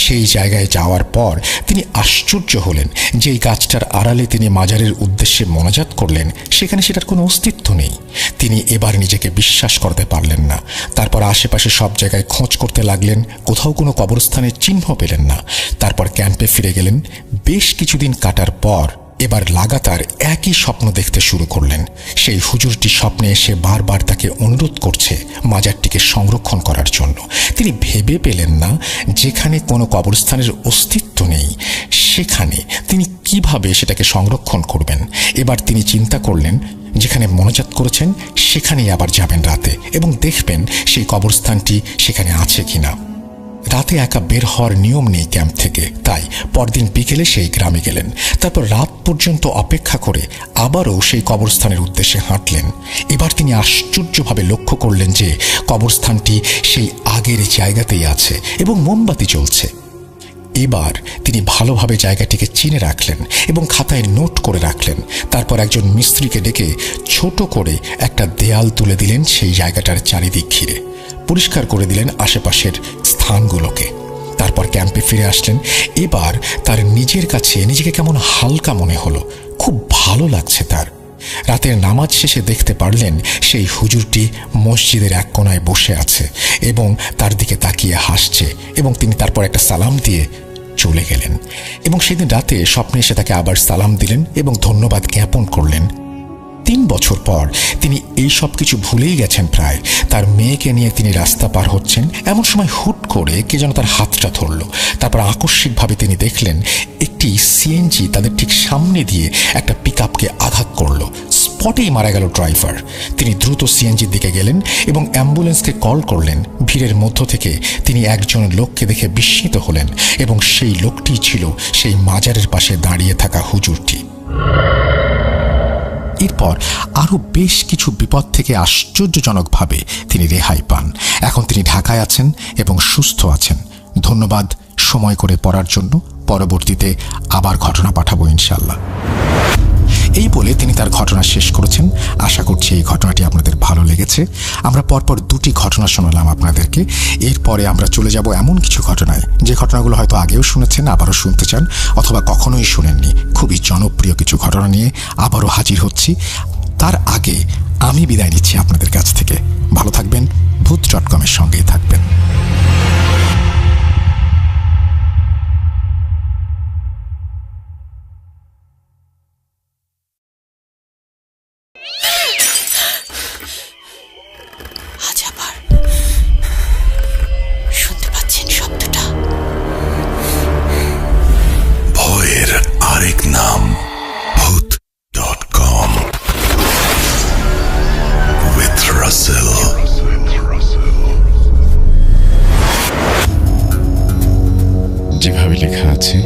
সেই জায়গায় যাওয়ার পর তিনি আশ্চর্য হলেন যে এই গাছটার আড়ালে তিনি মাজারের উদ্দেশ্যে মোনাজাত করলেন, সেখানে সেটার কোনো অস্তিত্ব নেই। তিনি এবার নিজেকে বিশ্বাস করতে পারলেন না। তারপর আশেপাশে সব জায়গায় খোঁজ করতে লাগলেন, কোথাও কোনো কবরস্থানের চিহ্ন পেলেন না। তারপর ক্যাম্পে ফিরে গেলেন। বেশ কিছুদিন কাটার পর এবার লাগাতার একই স্বপ্ন দেখতে শুরু করলেন। সেই হুজুরটি স্বপ্নে এসে বারবার তাকে অনুরোধ করছে মাজারটিকে সংরক্ষণ করার জন্য। তিনি ভেবে পেলেন না যেখানে কোনো কবরস্থানের অস্তিত্ব নেই সেখানে তিনি কিভাবে সেটাকে সংরক্ষণ করবেন। এবার তিনি চিন্তা করলেন যেখানে মোনাজাত করেছেন সেখানেই আবার যাবেন রাতে এবং দেখবেন সেই কবরস্থানটি সেখানে আছে কিনা। রাতে একা বের হওয়ার নিয়ম নেই ক্যাম্প থেকে, তাই পরদিন বিকেলে সেই গ্রামে গেলেন। তারপর রাত পর্যন্ত অপেক্ষা করে আবারও সেই কবরস্থানের উদ্দেশ্যে হাঁটলেন। এবার তিনি আশ্চর্যভাবে লক্ষ্য করলেন যে কবরস্থানটি সেই আগের জায়গাতেই আছে এবং মোমবাতি জ্বলছে। এবার তিনি ভালোভাবে জায়গাটিকে চিনে রাখলেন এবং খাতায় নোট করে রাখলেন। তারপর একজন মিস্ত্রিকে ডেকে ছোট করে একটা দেয়াল তুলে দিলেন সেই জায়গাটার চারিদিক ঘিরে। পরিষ্কার করে দিলেন আশেপাশের স্থানগুলোকে। তারপর ক্যাম্পে ফিরে আসলেন। এবার তার নিজের কাছে নিজেকে কেমন হালকা মনে হলো, খুব ভালো লাগছে তার। রাতের নামাজ শেষে দেখতে পারলেন সেই হুজুরটি মসজিদের এক কোনায় বসে আছে এবং তার দিকে তাকিয়ে হাসছে এবং তিনি তারপর একটা সালাম দিয়ে চলে গেলেন। এবং সেদিন রাতে স্বপ্নে এসে তাকে আবার সালাম দিলেন এবং ধন্যবাদ জ্ঞাপন করলেন। 3 বছর পর তিনি এই সব কিছু ভুলেই গেছেন প্রায়। তার মেয়েকে নিয়ে তিনি রাস্তা পার হচ্ছেন, এমন সময় হুট করে কে যেন তার হাতটা ধরল। তারপর আকস্মিকভাবে তিনি দেখলেন একটি সিএনজি তাদের ঠিক সামনে দিয়ে একটা পিকআপকে আঘাত করল। স্পটেই মারা গেল ড্রাইভার। তিনি দ্রুত সিএনজির দিকে গেলেন এবং অ্যাম্বুলেন্সকে কল করলেন। ভিড়ের মধ্য থেকে তিনি একজন লোককে দেখে বিস্মিত হলেন এবং সেই লোকটি ছিল সেই মাজারের পাশে দাঁড়িয়ে থাকা হুজুরটি। এরপর আরও বেশ কিছু বিপদ থেকে আশ্চর্যজনকভাবে তিনি রেহাই পান। এখন তিনি ঢাকায় আছেন এবং সুস্থ আছেন। ধন্যবাদ সময় করে পড়ার জন্য। পরবর্তীতে আবার ঘটনা পাঠাবো ইনশাল্লাহ। এই বলে তিনি তার ঘটনা শেষ করেছেন। আশা করছি এই ঘটনাটি আপনাদের ভালো লেগেছে। আমরা পরপর দুটি ঘটনা শোনালাম আপনাদেরকে। এরপরে আমরা চলে যাব এমন কিছু ঘটনায় যে ঘটনাগুলো হয়তো আগেও শুনেছেন, আবারও শুনতে চান, অথবা কখনোই শুনেননি। খুবই জনপ্রিয় কিছু ঘটনা নিয়ে আবারও হাজির হচ্ছি। তার আগে আমি বিদায় নিচ্ছি আপনাদের কাছ থেকে। ভালো থাকবেন, ভূত.com-এর সঙ্গেই থাকবেন। শুনতে পাচ্ছেন শব্দটা? ভয়ের আরেক নাম ভূত.com with Russell। যেভাবে লেখা আছে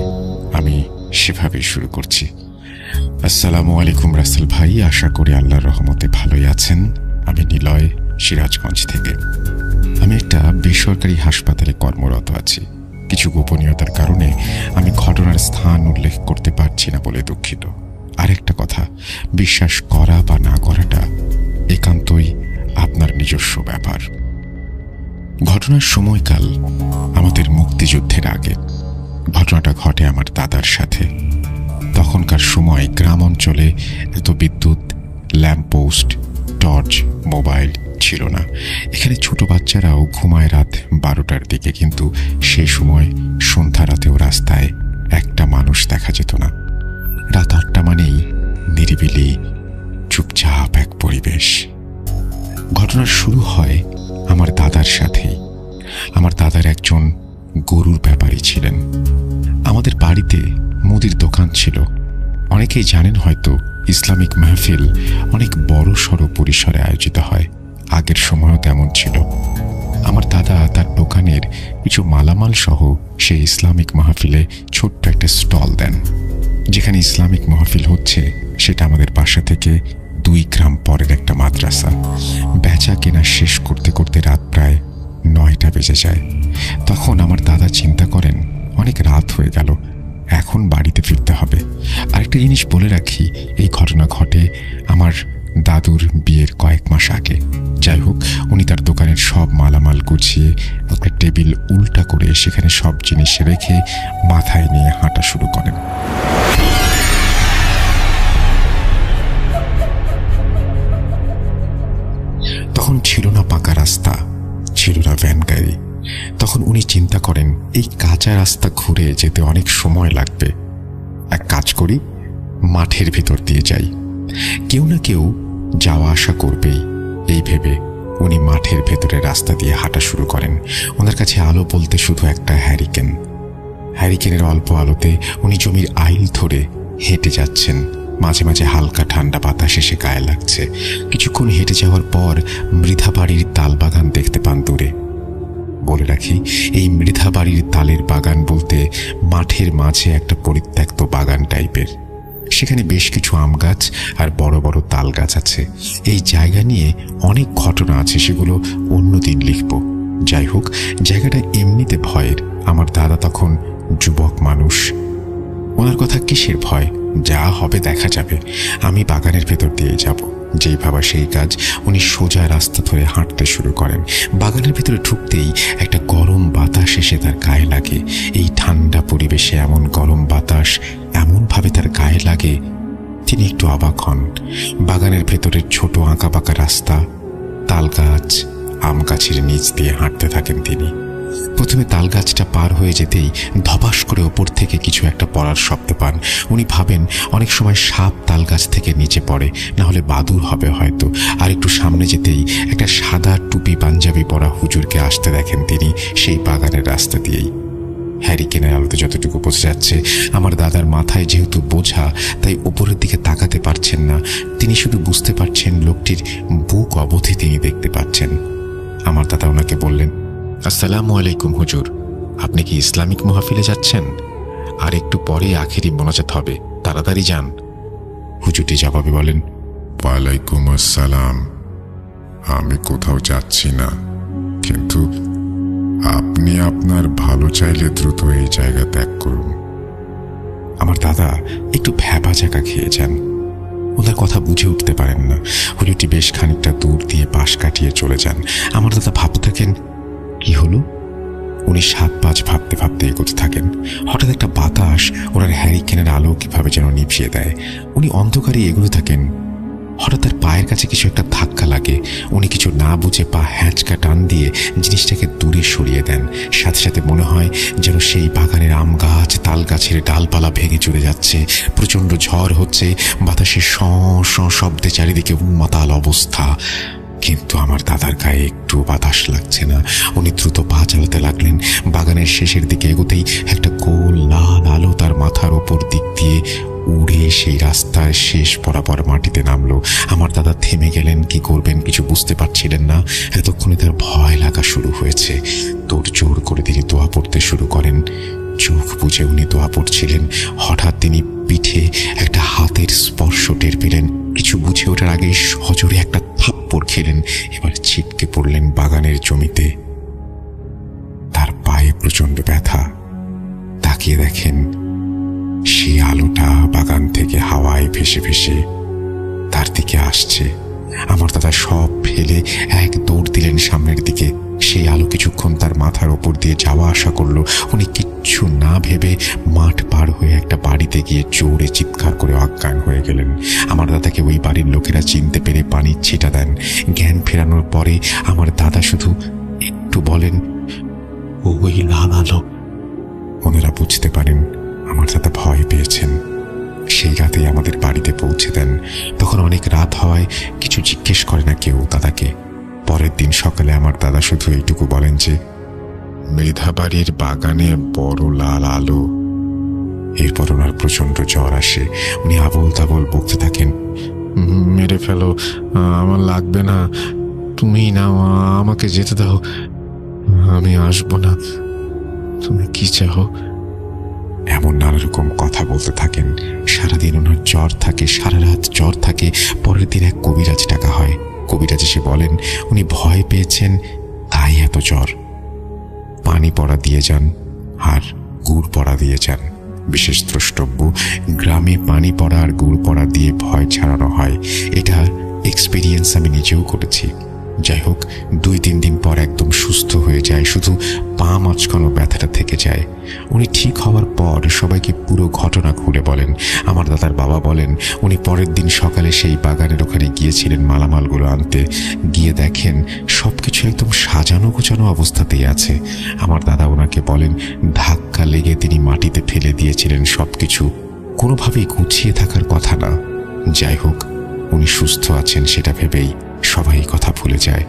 আমি সেভাবেই শুরু করছি। আসসালামু আলাইকুম রাসেল ভাই, আশা করি আল্লাহর রহমতে ভালোই আছেন। আমি নিলয়, সিরাজগঞ্জ থেকে। আমি একটা বেসরকারি হাসপাতালে কর্মরত আছি। কিছু গোপনীয়তার কারণে আমি ঘটনার স্থান উল্লেখ করতে পারছি না বলে দুঃখিত। আরেকটা কথা, বিশ্বাস করা বা না করাটা একান্তই আপনার নিজস্ব ব্যাপার। ঘটনার সময়কাল আমাদের মুক্তিযুদ্ধের আগে। ঘটনাটা ঘটে আমার দাদার সাথে। তখনকার সময় গ্রাম অঞ্চলে এত বিদ্যুৎ, ল্যাম্পপোস্ট, টর্চ, মোবাইল ছিল না। এখানে ছোট বাচ্চারাও ঘুমায় রাত 12টার দিকে, কিন্তু সে সময় সন্ধ্যা রাতেও রাস্তায় একটা মানুষ দেখা যেত না। রাত 8টা মানেই নিরিবিলি চুপচাপ এক পরিবেশ। ঘটনার শুরু হয় আমার দাদার সাথেই। আমার দাদার একজন গরুর ব্যাপারী ছিলেন। আমাদের বাড়িতে মুদির দোকান ছিল। অনেকেই জানেন হয়তো, ইসলামিক মাহফিল অনেক বড় সড়ো পরিসরে আয়োজিত হয়। আগের সময়ও তেমন ছিল। আমার দাদা তার দোকানের কিছু মালামাল সহ সেই ইসলামিক মাহফিলে ছোট্ট একটা স্টল দেন। যেখানে ইসলামিক মাহফিল হচ্ছে সেটা আমাদের বাসা থেকে 2 গ্রাম পরের একটা মাদ্রাসা। বেচা কেনা শেষ করতে করতে রাত প্রায় 9টা বেজে যায়। তখন আমার দাদা চিন্তা করেন, অনেক রাত হয়ে গেল, এখন বাড়িতে ফিরতে হবে। আরেকটা জিনিস বলে রাখি, এই ঘটনা ঘটে আমার দাদুর বিয়ের কয়েক মাস আগে। যাই হোক, উনি তার দোকানের সব মালামাল গুছিয়ে একটা টেবিল উল্টা করে সেখানে সব জিনিস রেখে মাথায় নিয়ে হাঁটা শুরু করেন। তখন ছিল না পাকা রাস্তা, ছিল না ভ্যান গাড়ি। তখন উনি চিন্তা করেন, এই কাঁচা রাস্তা ঘুরে যেতে অনেক সময় লাগবে। এক কাজ করি, মাঠের ভিতর দিয়ে যাই, কেউ না কেউ যাওয়া আসা করবেই। এই ভেবে উনি মাঠের ভেতরে রাস্তা দিয়ে হাঁটা শুরু করেন। ওনার কাছে আলো বলতে শুধু একটা হ্যারিকেন। হ্যারিকেনের অল্প আলোতে উনি জমির আইল ধরে হেঁটে যাচ্ছেন। মাঝে মাঝে হালকা ঠান্ডা বাতাস এসে গায়ে লাগছে। কিছুক্ষণ হেঁটে যাওয়ার পর মৃধা বাড়ির তাল বাগান দেখতে পান দূরে। বলে রাখি, এই মৃধা বাড়ির তালের বাগান বলতে মাঠের মাঝে একটা পরিত্যক্ত বাগান টাইপের। সেখানে বেশ কিছু আম গাছ আর বড় বড় তাল গাছ আছে। এই জায়গা নিয়ে অনেক ঘটনা আছে, সেগুলো অন্যদিন লিখব। যাই হোক, জায়গাটা এমনিতে ভয়ের। আমার দাদা তখন যুবক মানুষ। ওনার কথা কিসের ভয়, যা হবে দেখা যাবে, আমি বাগানের ভেতর দিয়ে যাব। যেই ভাবা সেই কাজ। উনি সোজা রাস্তা ধরে হাঁটতে শুরু করেন। বাগানের ভিতরে ঢুকতেই একটা গরম বাতাস এসে তার গায়ে লাগে। এই ঠান্ডা পরিবেশে এমন গরম বাতাস এমনভাবে তার গায়ে লাগে, তিনি একটু অবাক হন। বাগানের ভেতরের ছোট আঁকা বাঁকা রাস্তা, তাল গাছ, আম গাছের নিচ দিয়ে হাঁটতে থাকেন তিনি। প্রথমে তাল গাছটা পার হয়ে যেতেই ধপাস করে ওপর থেকে কিছু একটা পড়ার শব্দ পান। উনি ভাবেন অনেক সময় সাপ তাল গাছ থেকে নিচে পড়ে, না হলে বাদুড় হবে হয়তো। আর একটু সামনে যেতেই একটা সাদা টুপি পাঞ্জাবি পরা হুজুরকে আসতে দেখেন তিনি সেই বাগানের রাস্তা দিয়েই। হ্যারিকেনের আলোতে যতটুকু বোঝা যাচ্ছে, আমার দাদার মাথায় যেহেতু বোঝা, তাই উপরের দিকে তাকাতে পারছেন না। তিনি শুধু বুঝতে পারছেন লোকটির বুক অবধি তিনি দেখতে পাচ্ছেন। আমার দাদা ওনাকে বললেন, আসসালামু আলাইকুম হুজুর, আপনি কি ইসলামিক মাহফিলে যাচ্ছেন? আর একটু পরে আখেরি মোনাজাত হবে, তাড়াতাড়ি যান। হুজুরটি জবাবে বলেন, ওয়ালাইকুম আসসালাম, আমি কোথাও যাচ্ছি না, কিন্তু আপনি আপনার ভালো চাইলে দ্রুত এই জায়গা ত্যাগ করুন। আমার দাদা একটু ভ্যাবা জায়গা খেয়ে যান। ওনার কথা বুঝে উঠতে পারেন না। হলিটি বেশ খানিকটা দূর দিয়ে পাশ কাটিয়ে চলে যান। আমার দাদা ভাবতে থাকেন, কি হলো? উনি 7-5 ভাবতে ভাবতে এগোতে থাকেন। হঠাৎ একটা বাতাস ওনার হ্যারিকেনের আলো কিভাবে যেন নিভিয়ে দেয়। উনি অন্ধকারে এগোতে থাকেন। হঠাৎ তার পায়ের কাছে কিছু একটা ধাক্কা লাগে। উনি কিছু না বুঝে পা হ্যাঁচকা টান দিয়ে জিনিসটাকে দূরে সরিয়ে দেন। সাথে সাথে মনে হয় যেন সেই বাগানের আম গাছ, তাল গাছের ডালপালা ভেঙে চলে যাচ্ছে। প্রচণ্ড ঝড় হচ্ছে, বাতাসের শ শ শব্দে চারিদিকে উন্মাতাল অবস্থা। কিন্তু আমার দাদার গায়ে একটু বাতাস লাগছে না। উনি দ্রুত পা চালাতে লাগলেন। বাগানের শেষের দিকে এগোতেই একটা গোল লাল আলো তার মাথার ওপর দিক দিয়ে উড়ে সেই রাস্তার শেষ বরাবর মাটিতে নামলো। আমার দাদা থেমে গেলেন। কি করবেন কিছু বুঝতে পারছিলেন না। এতক্ষণে তার ভয় লাগা শুরু হয়েছে। তোর জোর করে তিনি দোয়া পড়তে শুরু করেন। চোখ বুঝে উনি দোয়া পড়ছিলেন। হঠাৎ তিনি পিঠে একটা হাতের স্পর্শ টের পেলেন। কিছু বুঝে ওঠার আগে সজোরে একটা থাপ্পড় খেলেন। এবার ছিটকে পড়লেন বাগানের জমিতে। তার পায়ে প্রচন্ড ব্যথা। তাকিয়ে দেখেন সেই আলোটা বাগান থেকে হাওয়ায় ভেসে ভেসে তার দিকে আসছে। আমার দাদা সব ফেলে এক দৌড় দিলেন সামনের দিকে। সেই আলো কিছুক্ষণ তার মাথার ওপর দিয়ে যাওয়া আসা করলো। উনি কিচ্ছু না ভেবে মাঠ পার হয়ে একটা বাড়িতে গিয়ে জোরে চিৎকার করে অজ্ঞান হয়ে গেলেন। আমার দাদাকে ওই বাড়ির লোকেরা চিনতে পেরে পানির ছিটা দেন। জ্ঞান ফেরানোর পরে আমার দাদা শুধু একটু বলেন, ওই লাল আলো। ওনারা বুঝতে পারেন আমার দাদা ভয় পেয়েছেন। সেই রাতেই আমাদের বাড়িতে পৌঁছে দেন। তখন অনেক রাত হওয়ায় কিছু জিজ্ঞেস করে না কেউ দাদাকে। পরের দিন সকালে আমার দাদা শুধু এইটুকু বলেন যে, মৃধাবাড়ির বাগানে বড় লাল আলো। এরপর ওনার প্রচন্ড জ্বর আসে। উনি আবল তাবল বকতে থাকেন, মেরে ফেলো, আমার লাগবে না, তুমি না আমাকে যেতে দাও, আমি আসবো না, তুমি কি চাও? এমন নানা রকম কথা বলতে থাকেন। সারাদিন ওনার জ্বর থাকে, সারা রাত জ্বর থাকে। পরের দিন এক কবিরাজ ডাকা হয়। কবিরাজ এসে বলেন উনি ভয় পেয়েছেন, তাই এত জ্বর। পানি পড়া দিয়ে যান আর গুড় পড়া দিয়ে যান। বিশেষ দ্রষ্টব্য, গ্রামে পানি পড়া আর গুড় পড়া দিয়ে ভয় ছাড়ানো হয়। এটা এক্সপিরিয়েন্স আমি নিজেও করেছি। যাই হোক, 2-3 দিন পর একদম সুস্থ হয়ে যায়। শুধু পা মাঝখানো ব্যথাটা থেকে যায়। উনি ঠিক হওয়ার পর সবাইকে পুরো ঘটনা খুলে বলেন। আমার দাদার বাবা বলেন উনি পরের দিন সকালে সেই বাগানের ওখানে গিয়েছিলেন মালামালগুলো আনতে। গিয়ে দেখেন সবকিছু একদম সাজানো গোছানো অবস্থাতেই আছে। আমার দাদা ওনাকে বলেন ধাক্কা লেগে তিনি মাটিতে ফেলে দিয়েছিলেন সবকিছু। কোনোভাবেই গুছিয়ে থাকার কথা না। যাই হোক, উনি সুস্থ আছেন সেটা ভেবেই সবাই কথা ভুলে যায়।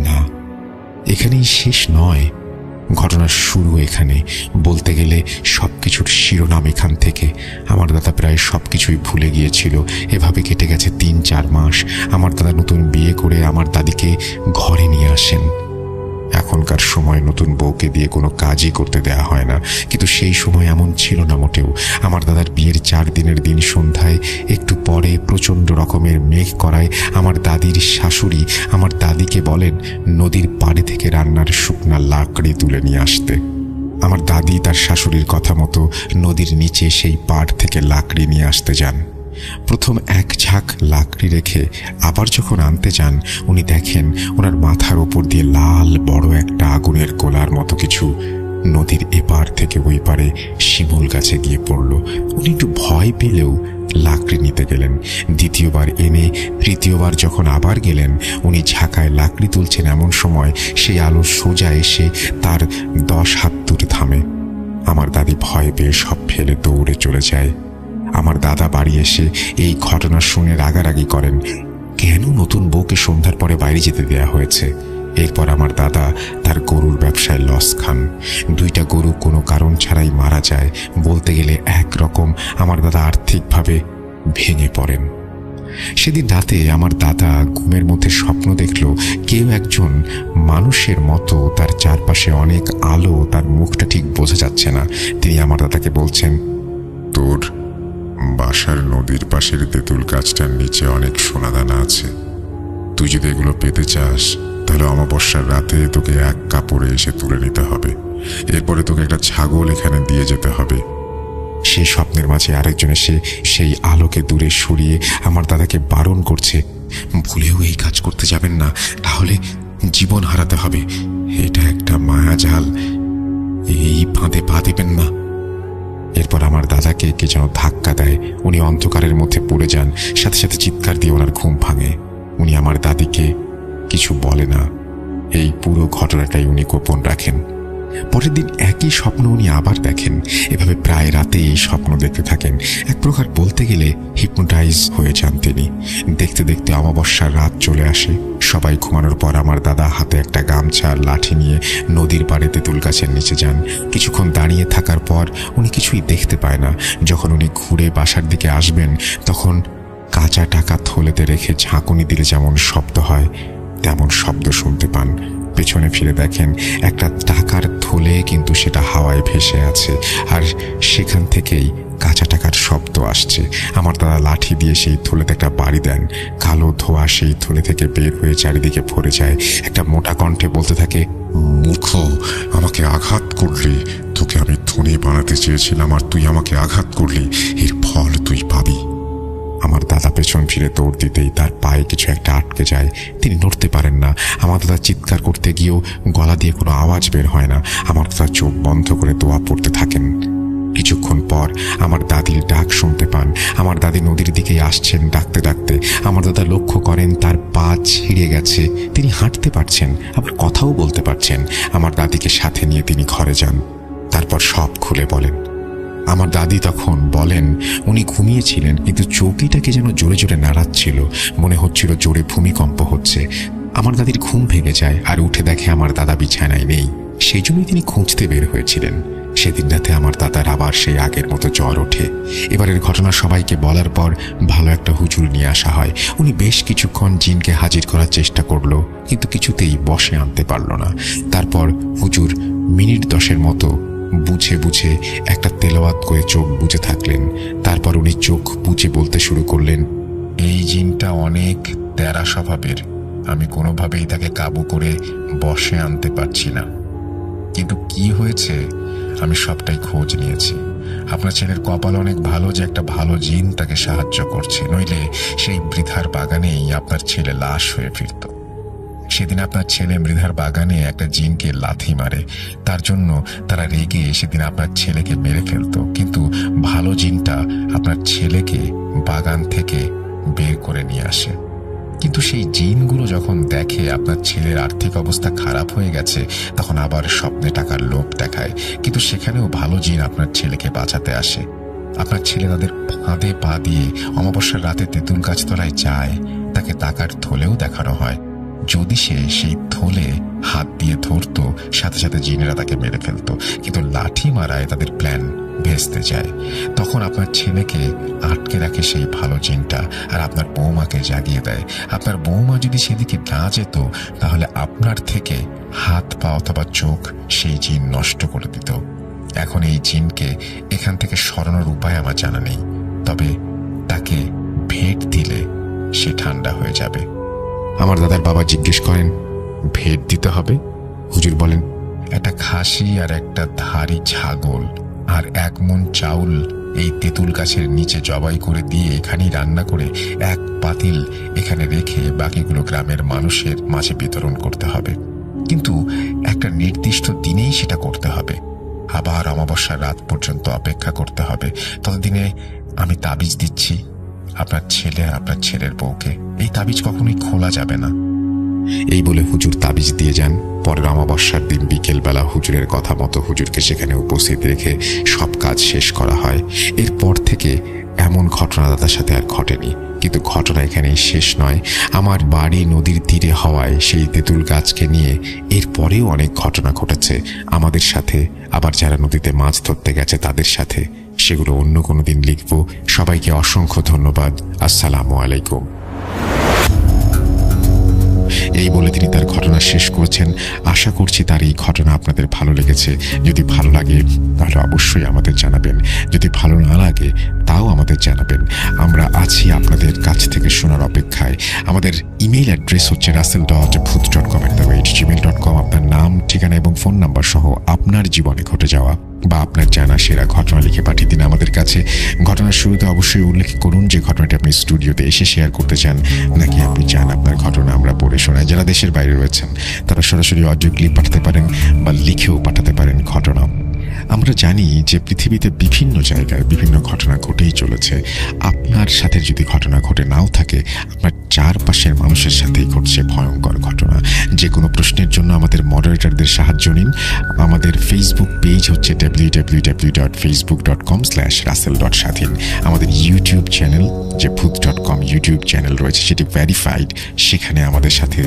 না, এখানেই শেষ নয়। ঘটনার শুরু এখানে। বলতে গেলে সবকিছুর শিরোনাম এখান থেকে। আমার দাদা প্রায় সবকিছুই ভুলে গিয়েছিল। এভাবে কেটে গেছে 3-4 মাস। আমার দাদা নতুন বিয়ে করে আমার দাদিকে ঘরে নিয়ে আসেন। এখনকার সময় নতুন বউকে দিয়ে কোনো কাজই করতে দেয়া হয় না, কিন্তু সেই সময় এমন ছিল না মোটেও। আমার দাদার বিয়ের 4 দিনের দিন সন্ধ্যায় একটু পরে প্রচণ্ড রকমের মেঘ করায় আমার দাদির শাশুড়ি আমার দাদিকে বলেন নদীর পাড়ে থেকে রান্নার শুকনা লাকড়ি তুলে নিয়ে আসতে। আমার দাদি তার শাশুড়ির কথা মতো নদীর নিচে সেই পাড় থেকে লাকড়ি নিয়ে আসতে যান। প্রথম এক ঝাঁক লাকড়ি রেখে আবার যখন আনতে যান, উনি দেখেন ওনার মাথার ওপর দিয়ে লাল বড় একটা আগুনের গোলার মতো কিছু নদীর এপার থেকে ওই পারে শিমুল গাছে গিয়ে পড়ল। উনি একটু ভয় পেলেও লাকড়ি নিতে গেলেন। দ্বিতীয়বার এনে তৃতীয়বার যখন আবার গেলেন, উনি ঝাঁকায় লাকড়ি তুলছেন, এমন সময় সেই আলো সোজা এসে তার 10 হাত দূরে থামে। আমার দাদি ভয় পেয়ে সব ফেলে দৌড়ে চলে যায়। আমার দাদা বাড়ি এসে এই ঘটনা শুনে রাগারাগি করেন, কেন নতুন বউকে সন্ধ্যার পরে বাইরে যেতে দেয়া হয়েছে। এরপর আমার দাদা তার গরুর ব্যবসায় লস খান। 2টা গরু কোনো কারণ ছাড়াই মারা যায়। বলতে গেলে একরকম আমার দাদা আর্থিকভাবে ভেঙে পড়েন। সেদিন রাতে আমার দাদা ঘুমের মধ্যে স্বপ্ন দেখল কেউ একজন মানুষের মতো, তার চারপাশে অনেক আলো, তার মুখটা ঠিক বোঝা যাচ্ছে না। তিনি আমার দাদাকে বলছেন, তোর বাসার নদীর পাশের তেঁতুল গাছটার নিচে অনেক সোনাদানা আছে। তুই যদি এগুলো পেতে চাস হলো অমাবস্যার রাতে তোকে এক কাপড়ে এসে তুলে নিতে হবে, এরপরে তোকে একটা ছাগল এখানে দিয়ে যেতে হবে। সেই স্বপ্নের মাঝে আরেকজন এসে সেই আলোকে দূরে সরিয়ে আমার দাদাকে বারণ করছে, ভুলেও এই কাজ করতে যাবেন না, তাহলে জীবন হারাতে হবে। এটা একটা মায়াজাল, এই ফাঁদে পা দেবেন না। এরপর আমার দাদাকে কে যেন ধাক্কা দেয়, উনি অন্ধকারের মধ্যে পড়ে যান, সাথে সাথে চিৎকার দিয়ে ওনার ঘুম ভাঙে। উনি আমার দাদিকে কিছু বলে না, এই পুরো ঘটনাটাই উনি গোপন রাখেন। পরের দিন একই স্বপ্ন উনি আবার দেখেন। এভাবে প্রায় রাতে এই স্বপ্ন দেখতে থাকেন। এক প্রকার বলতে গেলে হিপনোটাইজ হয়ে যান তিনি। দেখতে দেখতে অমাবস্যার রাত চলে আসে। সবাই ঘুমানোর পর আমার দাদা হাতে একটা গামছা আর লাঠি নিয়ে নদীর পাড়ে তেঁতুল গাছের নিচে যান। কিছুক্ষণ দাঁড়িয়ে থাকার পর উনি কিছুই দেখতে পায় না। যখন উনি ঘুরে বাসার দিকে আসবেন, তখন কাঁচা টাকা থলেতে রেখে ঝাঁকুনি দিলে যেমন শব্দ হয়, তেমন শব্দ শুনতে পান। পেছনে ফিরে দেখেন একটা টাকার থলে, কিন্তু সেটা হাওয়ায় ভেসে আছে, আর সেখান থেকেই কাঁচা টাকার শব্দ আসছে। আমার দাদা লাঠি দিয়ে সেই থলেতে একটা বাড়ি দেন। কালো ধোঁয়া সেই থলে থেকে বের হয়ে চারিদিকে ভরে যায়। একটা মোটা কণ্ঠে বলতে থাকে, মূর্খ, আমাকে আঘাত করলি। তোকে আমি ধনী বানাতে চেয়েছিলাম, আর তুই আমাকে আঘাত করলি। এর ফল তুই পাবি। আমার দাদা পেছন ফিরে দৌড় দিতেই তার পায়ে কিছু একটা আটকে যায়। তিনি নড়তে পারেন না। আমার দাদা চিৎকার করতে গিয়েও গলা দিয়ে কোনো আওয়াজ বের হয় না। আমার দাদা চোখ বন্ধ করে দোয়া পড়তে থাকেন। কিছুক্ষণ পর আমার দাদির ডাক শুনতে পান। আমার দাদি নদীর দিকেই আসছেন ডাকতে ডাকতে। আমার দাদা লক্ষ্য করেন তার পা ছিঁড়ে গেছে। তিনি হাঁটতে পারছেন, আবার কথাও বলতে পারছেন। আমার দাদিকে সাথে নিয়ে তিনি ঘরে যান। তারপর সব খুলে বলেন। আমার দাদি তখন বলেন উনি ঘুমিয়েছিলেন, কিন্তু চৌকিটাকে যেন জোরে জোরে নাড়াচ্ছিল। মনে হচ্ছিল জোরে ভূমিকম্প হচ্ছে। আমার দাদির ঘুম ভেঙে যায়, আর উঠে দেখে আমার দাদা বিছানায় নেই। সেই জন্যই তিনি খুঁজতে বের হয়েছিলেন। সেদিন রাতে আমার দাদার আবার সেই আগের মতো জ্বর ওঠে। এবারের ঘটনা সবাইকে বলার পর ভালো একটা হুজুর নিয়ে আসা হয়। উনি বেশ কিছুক্ষণ জিনকে হাজির করার চেষ্টা করলো, কিন্তু কিছুতেই বশে আনতে পারল না। তারপর হুজুর মিনিট 10 মতো বুঝে বুঝে একটা তেলাওয়াত করে চোখ বুজে থাকলেন। তারপর উনি চোখ বুজে বলতে শুরু করলেন, এই জিনটা অনেক তেরা স্বভাবের, আমি কোনোভাবেই তাকে কাবু করে বশে আনতে পারছি না। কিন্তু কি হয়েছে আমি সবটাই খোঁজ নিয়েছি। আপনার ছেলের কপাল অনেক ভালো যে একটা ভালো জিন তাকে সাহায্য করছে, নইলে সেই বৃথার বাগানেই আপনার ছেলে লাশ হয়ে ফিরত। সেদিন আপনার ছেলে মৃধার বাগানে একটা জিনকে লাথি মারে। তার জন্য তারা রেগে সেদিন আপনার ছেলেকে মেরে ফেলতো, কিন্তু ভালো জিনটা আপনার ছেলেকে বাগান থেকে বের করে নিয়ে আসে। কিন্তু সেই জিনগুলো যখন দেখে আপনার ছেলের আর্থিক অবস্থা খারাপ হয়ে গেছে, তখন আবার স্বপ্নে টাকার লোভ দেখায়। কিন্তু সেখানেও ভালো জিন আপনার ছেলেকে বাঁচাতে আসে। আপনার ছেলে তাদের ফাঁদে পা দিয়ে অমাবস্যার রাতে তেঁতুল গাছ তলায় যায়। তাকে টাকার থলেও দেখানো হয়। যদি সে সেই থলে হাত দিয়ে ধরত, সাথে সাথে জিনেরা তাকে মেরে ফেলতো। কিন্তু লাঠি মারায় তাদের প্ল্যান ভেস্তে যায়। তখন আপনার ছেলেকে আটকে রাখে সেই ভালো জিনটা, আর আপনার বৌমাকে জাগিয়ে দেয়। আপনার বৌমা যদি সেদিকে না যেত, তাহলে আপনার থেকে হাত পা অথবা চোখ সেই জিন নষ্ট করে দিত। এখন এই জিনকে এখান থেকে সরানোর উপায় আমার জানা নেই, তবে তাকে ভেট দিলে সে ঠান্ডা হয়ে যাবে। আমার দাদার বাবা জিজ্ঞেস করেন, ভেট দিতে হবে? হুজুর বলেন, একটা খাসি আর একটা ধাড়ি ছাগল আর 1 মণ চাউল এই তেঁতুল গাছের নিচে জবাই করে দিয়ে এখানেই রান্না করে এক পাতিল এখানে রেখে বাকিগুলো গ্রামের মানুষের মাঝে বিতরণ করতে হবে। কিন্তু একটা নির্দিষ্ট দিনেই সেটা করতে হবে। আবার অমাবস্যার রাত পর্যন্ত অপেক্ষা করতে হবে। ততদিনে আমি তাবিজ দিচ্ছি আপনার ছেলে আর আপনার ছেলের বউকে। এই তাবিজ কখনোই খোলা যাবে না। এই বলে হুজুর তাবিজ দিয়ে যান। পরের অমাবস্যার দিন বিকেলবেলা হুজুরের কথা মতো হুজুরকে সেখানে উপস্থিত রেখে সব কাজ শেষ করা হয়। এরপর থেকে এমন ঘটনা দাদার সাথে আর ঘটেনি। কিন্তু ঘটনা এখানেই শেষ নয়। আমার বাড়ি নদীর তীরে হওয়ায় সেই তেঁতুল গাছকে নিয়ে এরপরেও অনেক ঘটনা ঘটেছে আমাদের সাথে, আবার যারা নদীতে মাছ ধরতে গেছে তাদের সাথে। সেগুলো অন্য কোনো দিন লিখব। সবাইকে অসংখ্য ধন্যবাদ। আসসালামু আলাইকুম। এই বলে তিনি তার ঘটনা শেষ করেছেন। আশা করছি তার এই ঘটনা আপনাদের ভালো লেগেছে। যদি ভালো লাগে তাহলে অবশ্যই আমাদের জানাবেন, যদি ভালো না লাগে তাও আমাদের জানাবেন। আমরা আছি আপনাদের কাছ থেকে শোনার অপেক্ষায়। আমাদের ইমেইল অ্যাড্রেস হচ্ছে russell.bhuth.com@gmail.com। আপনার নাম, ঠিকানা এবং ফোন নাম্বার সহ আপনার জীবনে ঘটে যাওয়া বা আপনার জানা সেরা ঘটনা লিখে পাঠিয়ে দিন আমাদের কাছে। ঘটনার শুরুতে অবশ্যই উল্লেখ করুন যে ঘটনাটি আপনি স্টুডিওতে এসে শেয়ার করতে চান, নাকি আপনি চান আপনার ঘটনা আমরা পড়ে শোনাই। যারা দেশের বাইরে রয়েছেন তারা সরাসরি অডিও ক্লিপ পাঠাতে পারেন বা লিখেও পাঠাতে পারেন ঘটনা। আমরা জানি যে পৃথিবীতে বিভিন্ন জায়গায় বিভিন্ন ঘটনা ঘটেই চলেছে। আপনার সাথে যদি ঘটনা ঘটে নাও থাকে, আপনার চারপাশের মানুষের সাথেই ঘটছে ভয়ঙ্কর ঘটনা। যে কোনো প্রশ্নের জন্য আমাদের মডারেটরদের সাহায্য নিন। আমাদের ফেসবুক পেজ হচ্ছে www.facebook.com/russell.স্বাধীন। আমাদের ইউটিউব চ্যানেল যে ভূত.com ইউটিউব চ্যানেল রয়েছে সেটি ভেরিফাইড। সেখানে আমাদের সাথে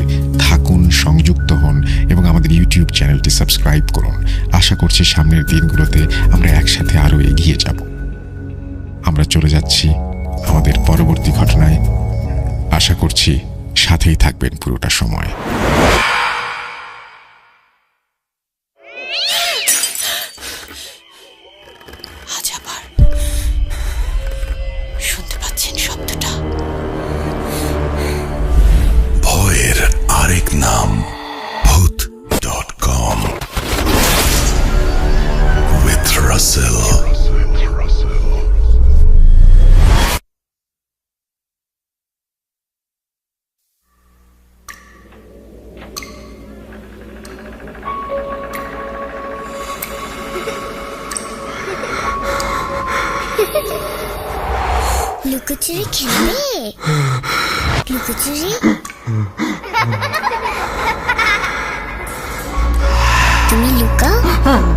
থাকুন, সংযুক্ত হন এবং আমাদের ইউটিউব চ্যানেলটি সাবস্ক্রাইব করুন। আশা করছি সামনের দিনগুলোতে আমরা একসাথে আরও এগিয়ে যাব। আমরা চলে যাচ্ছি আমাদের পরবর্তী ঘটনায়। আশা করছি সাথেই থাকবেন পুরোটা সময়। আজ আবার শুনতে পাচ্ছেন শব্দটা? ভয়ের আরেক নাম ভূত.com with Russell. লুকোচুরি খেলবে? লুকোচুরি তুমি লুকাও,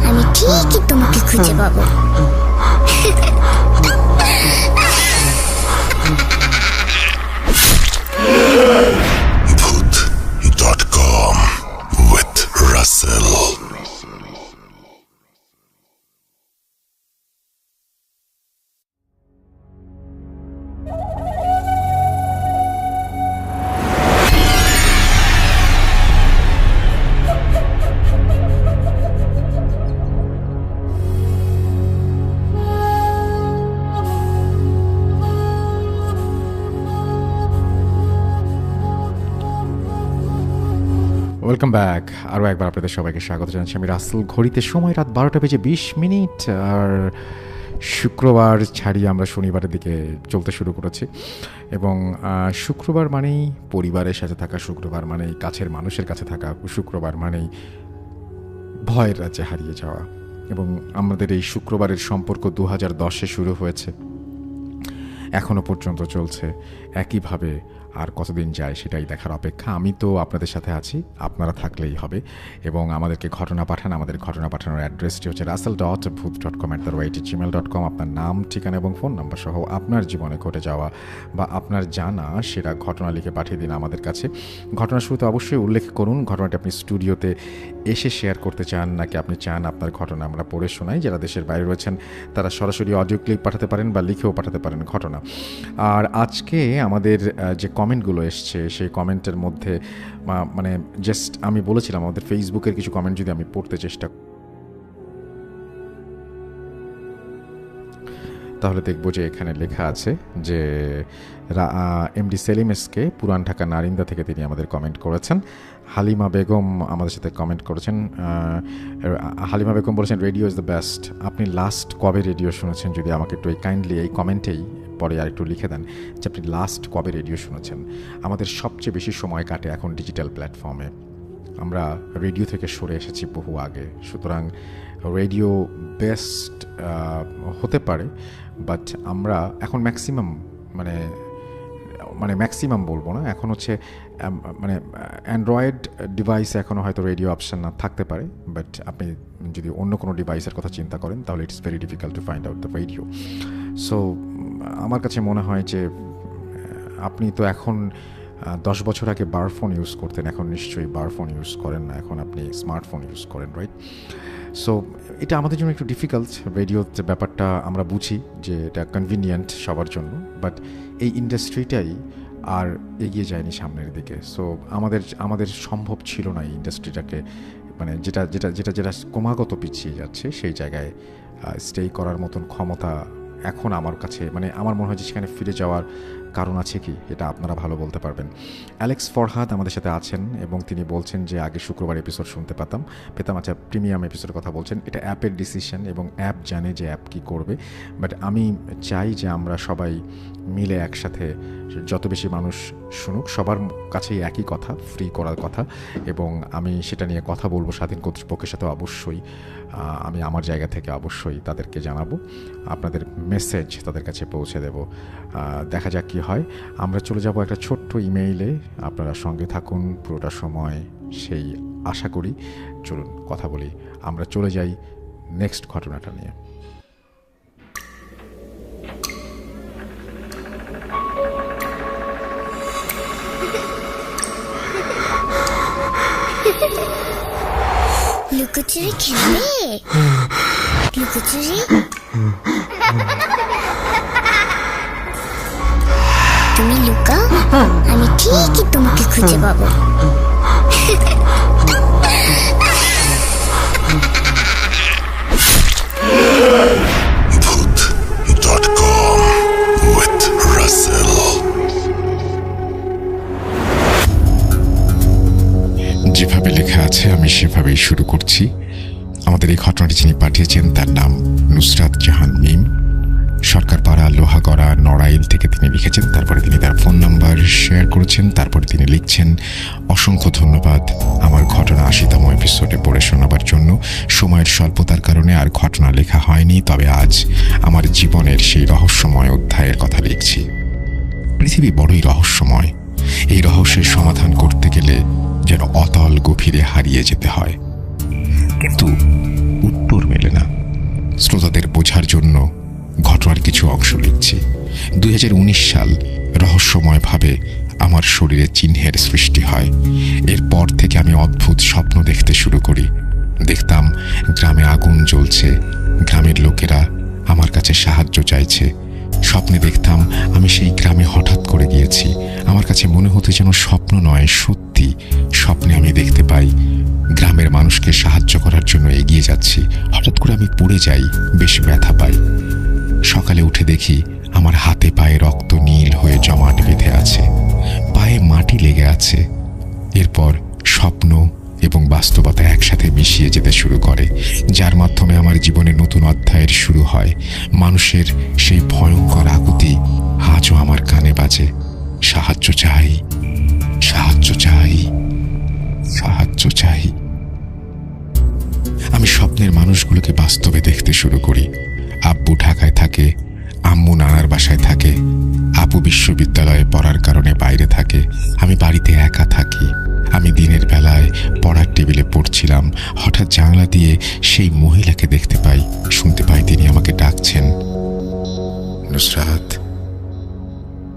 আমি ঠিকই তোমাকে খুঁজে পাবো। Voot.com with Russell. Welcome back. আরও একবার আপনাদের সবাইকে স্বাগত জানাচ্ছি। আমি রাসেল। ঘড়িতে সময় রাত 12:20। আর শুক্রবার ছাড়িয়ে আমরা শনিবারের দিকে চলতে শুরু করেছি। এবং শুক্রবার মানেই পরিবারের সাথে থাকা, শুক্রবার মানেই কাছের মানুষের কাছে থাকা, শুক্রবার মানেই ভয়ের রাজ্যে হারিয়ে যাওয়া। এবং আমাদের এই শুক্রবারের সম্পর্ক 2010-এ শুরু হয়েছে, এখনও পর্যন্ত চলছে একইভাবে। আর কতদিন যায় সেটাই দেখার অপেক্ষা। আমি তো আপনাদের সাথে আছি, আপনারা থাকলেই হবে। এবং আমাদেরকে ঘটনা পাঠান। আমাদের ঘটনা পাঠানোর অ্যাড্রেসটি হচ্ছে russell.bhuth.com@gmail.com। আপনার নাম, ঠিকানা এবং ফোন নাম্বার সহ আপনার জীবনে ঘটে যাওয়া বা আপনার জানা সেটা ঘটনা লিখে পাঠিয়ে দিন আমাদের কাছে। ঘটনার শুরুতে অবশ্যই উল্লেখ করুন ঘটনাটি আপনি স্টুডিওতে এসে শেয়ার করতে চান, নাকি আপনি চান আপনার ঘটনা আমরা পড়ে শোনাই। যারা দেশের বাইরে রয়েছেন তারা সরাসরি অডিও ক্লিপ পাঠাতে পারেন বা লিখেও পাঠাতে পারেন ঘটনা। আর আজকে আমাদের যে কমেন্টগুলো এসছে সেই কমেন্টের মধ্যে মানে জাস্ট আমি বলেছিলাম আমাদের ফেসবুকের কিছু কমেন্ট যদি আমি পড়তে চেষ্টা তাহলে দেখব যে এখানে লেখা আছে যে এমডি সেলিম এসকে পুরান ঢাকা নারিন্দা থেকে তিনি আমাদের কমেন্ট করেছেন। হালিমা বেগম আমাদের সাথে কমেন্ট করেছেন। হালিমা বেগম বলেছেন রেডিও ইজ দ্য বেস্ট। আপনি লাস্ট কবে রেডিও শুনেছেন যদি আমাকে একটু কাইন্ডলি এই কমেন্টেই পরে আর একটু লিখে দেন যে আপনি লাস্ট কবে রেডিও শুনেছেন। আমাদের সবচেয়ে বেশি সময় কাটে এখন ডিজিটাল প্ল্যাটফর্মে। আমরা রেডিও থেকে সরে এসেছি বহু আগে, সুতরাং রেডিও বেস্ট হতে পারে, বাট আমরা এখন ম্যাক্সিমাম মানে ম্যাক্সিমাম বলবো না, এখন হচ্ছে মানে অ্যান্ড্রয়েড ডিভাইসে এখনও হয়তো রেডিও অপশান না থাকতে পারে, বাট আপনি যদি অন্য কোনো ডিভাইসের কথা চিন্তা করেন তাহলে it's very difficult to find out the radio. So আমার কাছে মনে হয় যে আপনি তো এখন 10 বছর আগে বার ফোন ইউজ করতেন, এখন নিশ্চয়ই বার ফোন ইউজ করেন না, এখন আপনি স্মার্টফোন ইউজ করেন, রাইট? সো এটা আমাদের জন্য একটু ডিফিকাল্ট। রেডিওর যে ব্যাপারটা আমরা বুঝি যে এটা কনভিনিয়েন্ট সবার জন্য, বাট এই ইন্ডাস্ট্রিটাই আর এগিয়ে যায়নি সামনের দিকে। সো আমাদের সম্ভব ছিল না এই ইন্ডাস্ট্রিটাকে মানে যেটা ক্রমাগত পিছিয়ে যাচ্ছে সেই জায়গায় স্টে করার মতন ক্ষমতা এখন আমার কাছে, মানে আমার মনে হয় যে সেখানে ফিরে যাওয়ার কারণ আছে কি, এটা আপনারা ভালো বলতে পারবেন। অ্যালেক্স ফরহাদ আমাদের সাথে আছেন এবং তিনি বলছেন যে আগে শুক্রবার এপিসোড শুনতে পেতাম। আচ্ছা, প্রিমিয়াম এপিসোডের কথা বলছেন। এটা অ্যাপের ডিসিশন এবং অ্যাপ জানে যে অ্যাপ কী করবে, বাট আমি চাই যে আমরা সবাই মিলে একসাথে যত বেশি মানুষ শুনুক, সবার কাছেই একই কথা, ফ্রি করার কথা, এবং আমি সেটা নিয়ে কথা বলবো স্বাধীন কর্তৃপক্ষের সাথে। অবশ্যই আমি আমার জায়গা থেকে অবশ্যই তাদেরকে জানাবো, আপনাদের মেসেজ তাদের কাছে পৌঁছে দেব। দেখা যাক কী হয়। আমরা চলে যাব একটা ছোট্ট ইমেইলে, আপনারা সঙ্গে থাকুন পুরোটা সময় সেই আশা করি। চলুন কথা বলি, আমরা চলে যাই নেক্সট ঘটনাটা নিয়ে। লুকোচুরি খেলবে? লুকোচুরি? তুমি লুকাও, আমি ঠিকই তোমাকে খুঁজে পাবো। Voot.com with Russell. যেভাবে লেখা আছে আমি সেভাবেই শুরু করছি। আমাদের এই ঘটনাটি যিনি পাঠিয়েছেন তার নাম নুসরাত জাহান মিম, সরকারপাড়া, লোহাগড়া, নড়াইল থেকে তিনি লিখেছেন। তারপরে তিনি তার ফোন নাম্বার শেয়ার করেছেন। তারপরে তিনি লিখছেন, অসংখ্য ধন্যবাদ আমার ঘটনা 80তম এপিসোডে পড়ে শোনাবার জন্য। সময়ের স্বল্পতার কারণে আর ঘটনা লেখা হয়নি, তবে আজ আমার জীবনের সেই রহস্যময় অধ্যায়ের কথা লিখছি। পৃথিবী বড়ই রহস্যময়। এই রহস্যের সমাধান করতে গেলে যেন অতল গভীরে হারিয়ে যেতে হয়, কিন্তু উত্তর মেলে না। শ্রোতাদের বোঝার জন্য ঘটনার কিছু অংশ লিখছি। 2019 সাল রহস্যময়ভাবে আমার শরীরে চিহ্নের সৃষ্টি হয়। এরপর থেকে আমি অদ্ভুত স্বপ্ন দেখতে শুরু করি। দেখতাম গ্রামে আগুন জ্বলছে, গ্রামের লোকেরা আমার কাছে সাহায্য চাইছে। স্বপ্নে দেখতাম আমি সেই গ্রামে হঠাৎ করে গিয়েছি। আমার কাছে মনে হতো যেন স্বপ্ন নয়, সত্যি। স্বপ্নে আমি দেখতে পাই গ্রামের মানুষকে সাহায্য করার জন্য এগিয়ে যাচ্ছি। হঠাৎ করে আমি পড়ে যাই, বেশ ব্যথা পাই। সকালে উঠে দেখি আমার হাতে পায়ে রক্ত নীল হয়ে জমাট বেঁধে আছে, পায়ে মাটি লেগে আছে। এরপর স্বপ্ন এবং বাস্তবতা একসাথে মিশিয়ে যেতে শুরু করে, যার মাধ্যমে আমার জীবনে নতুন অধ্যায়ের শুরু হয়। মানুষের সেই ভয়ঙ্কর আকুতি আজও আমার কানে বাজে, সাহায্য চাই, সাহায্য চাই, সাহায্য চাই। আমি স্বপ্নের মানুষগুলোকে বাস্তবে দেখতে শুরু করি। আব্বু ঢাকায় থাকে, আম্মু নানার বাসায় থাকে, আপু বিশ্ববিদ্যালয়ে পড়ার কারণে বাইরে থাকে, আমি বাড়িতে একা থাকি। আমি দিনের বেলায় পড়ার টেবিলে পড়ছিলাম, হঠাৎ জানলা দিয়ে সেই মহিলাকে দেখতে পাই, শুনতে পাই তিনি আমাকে ডাকছেন, নুসরাত,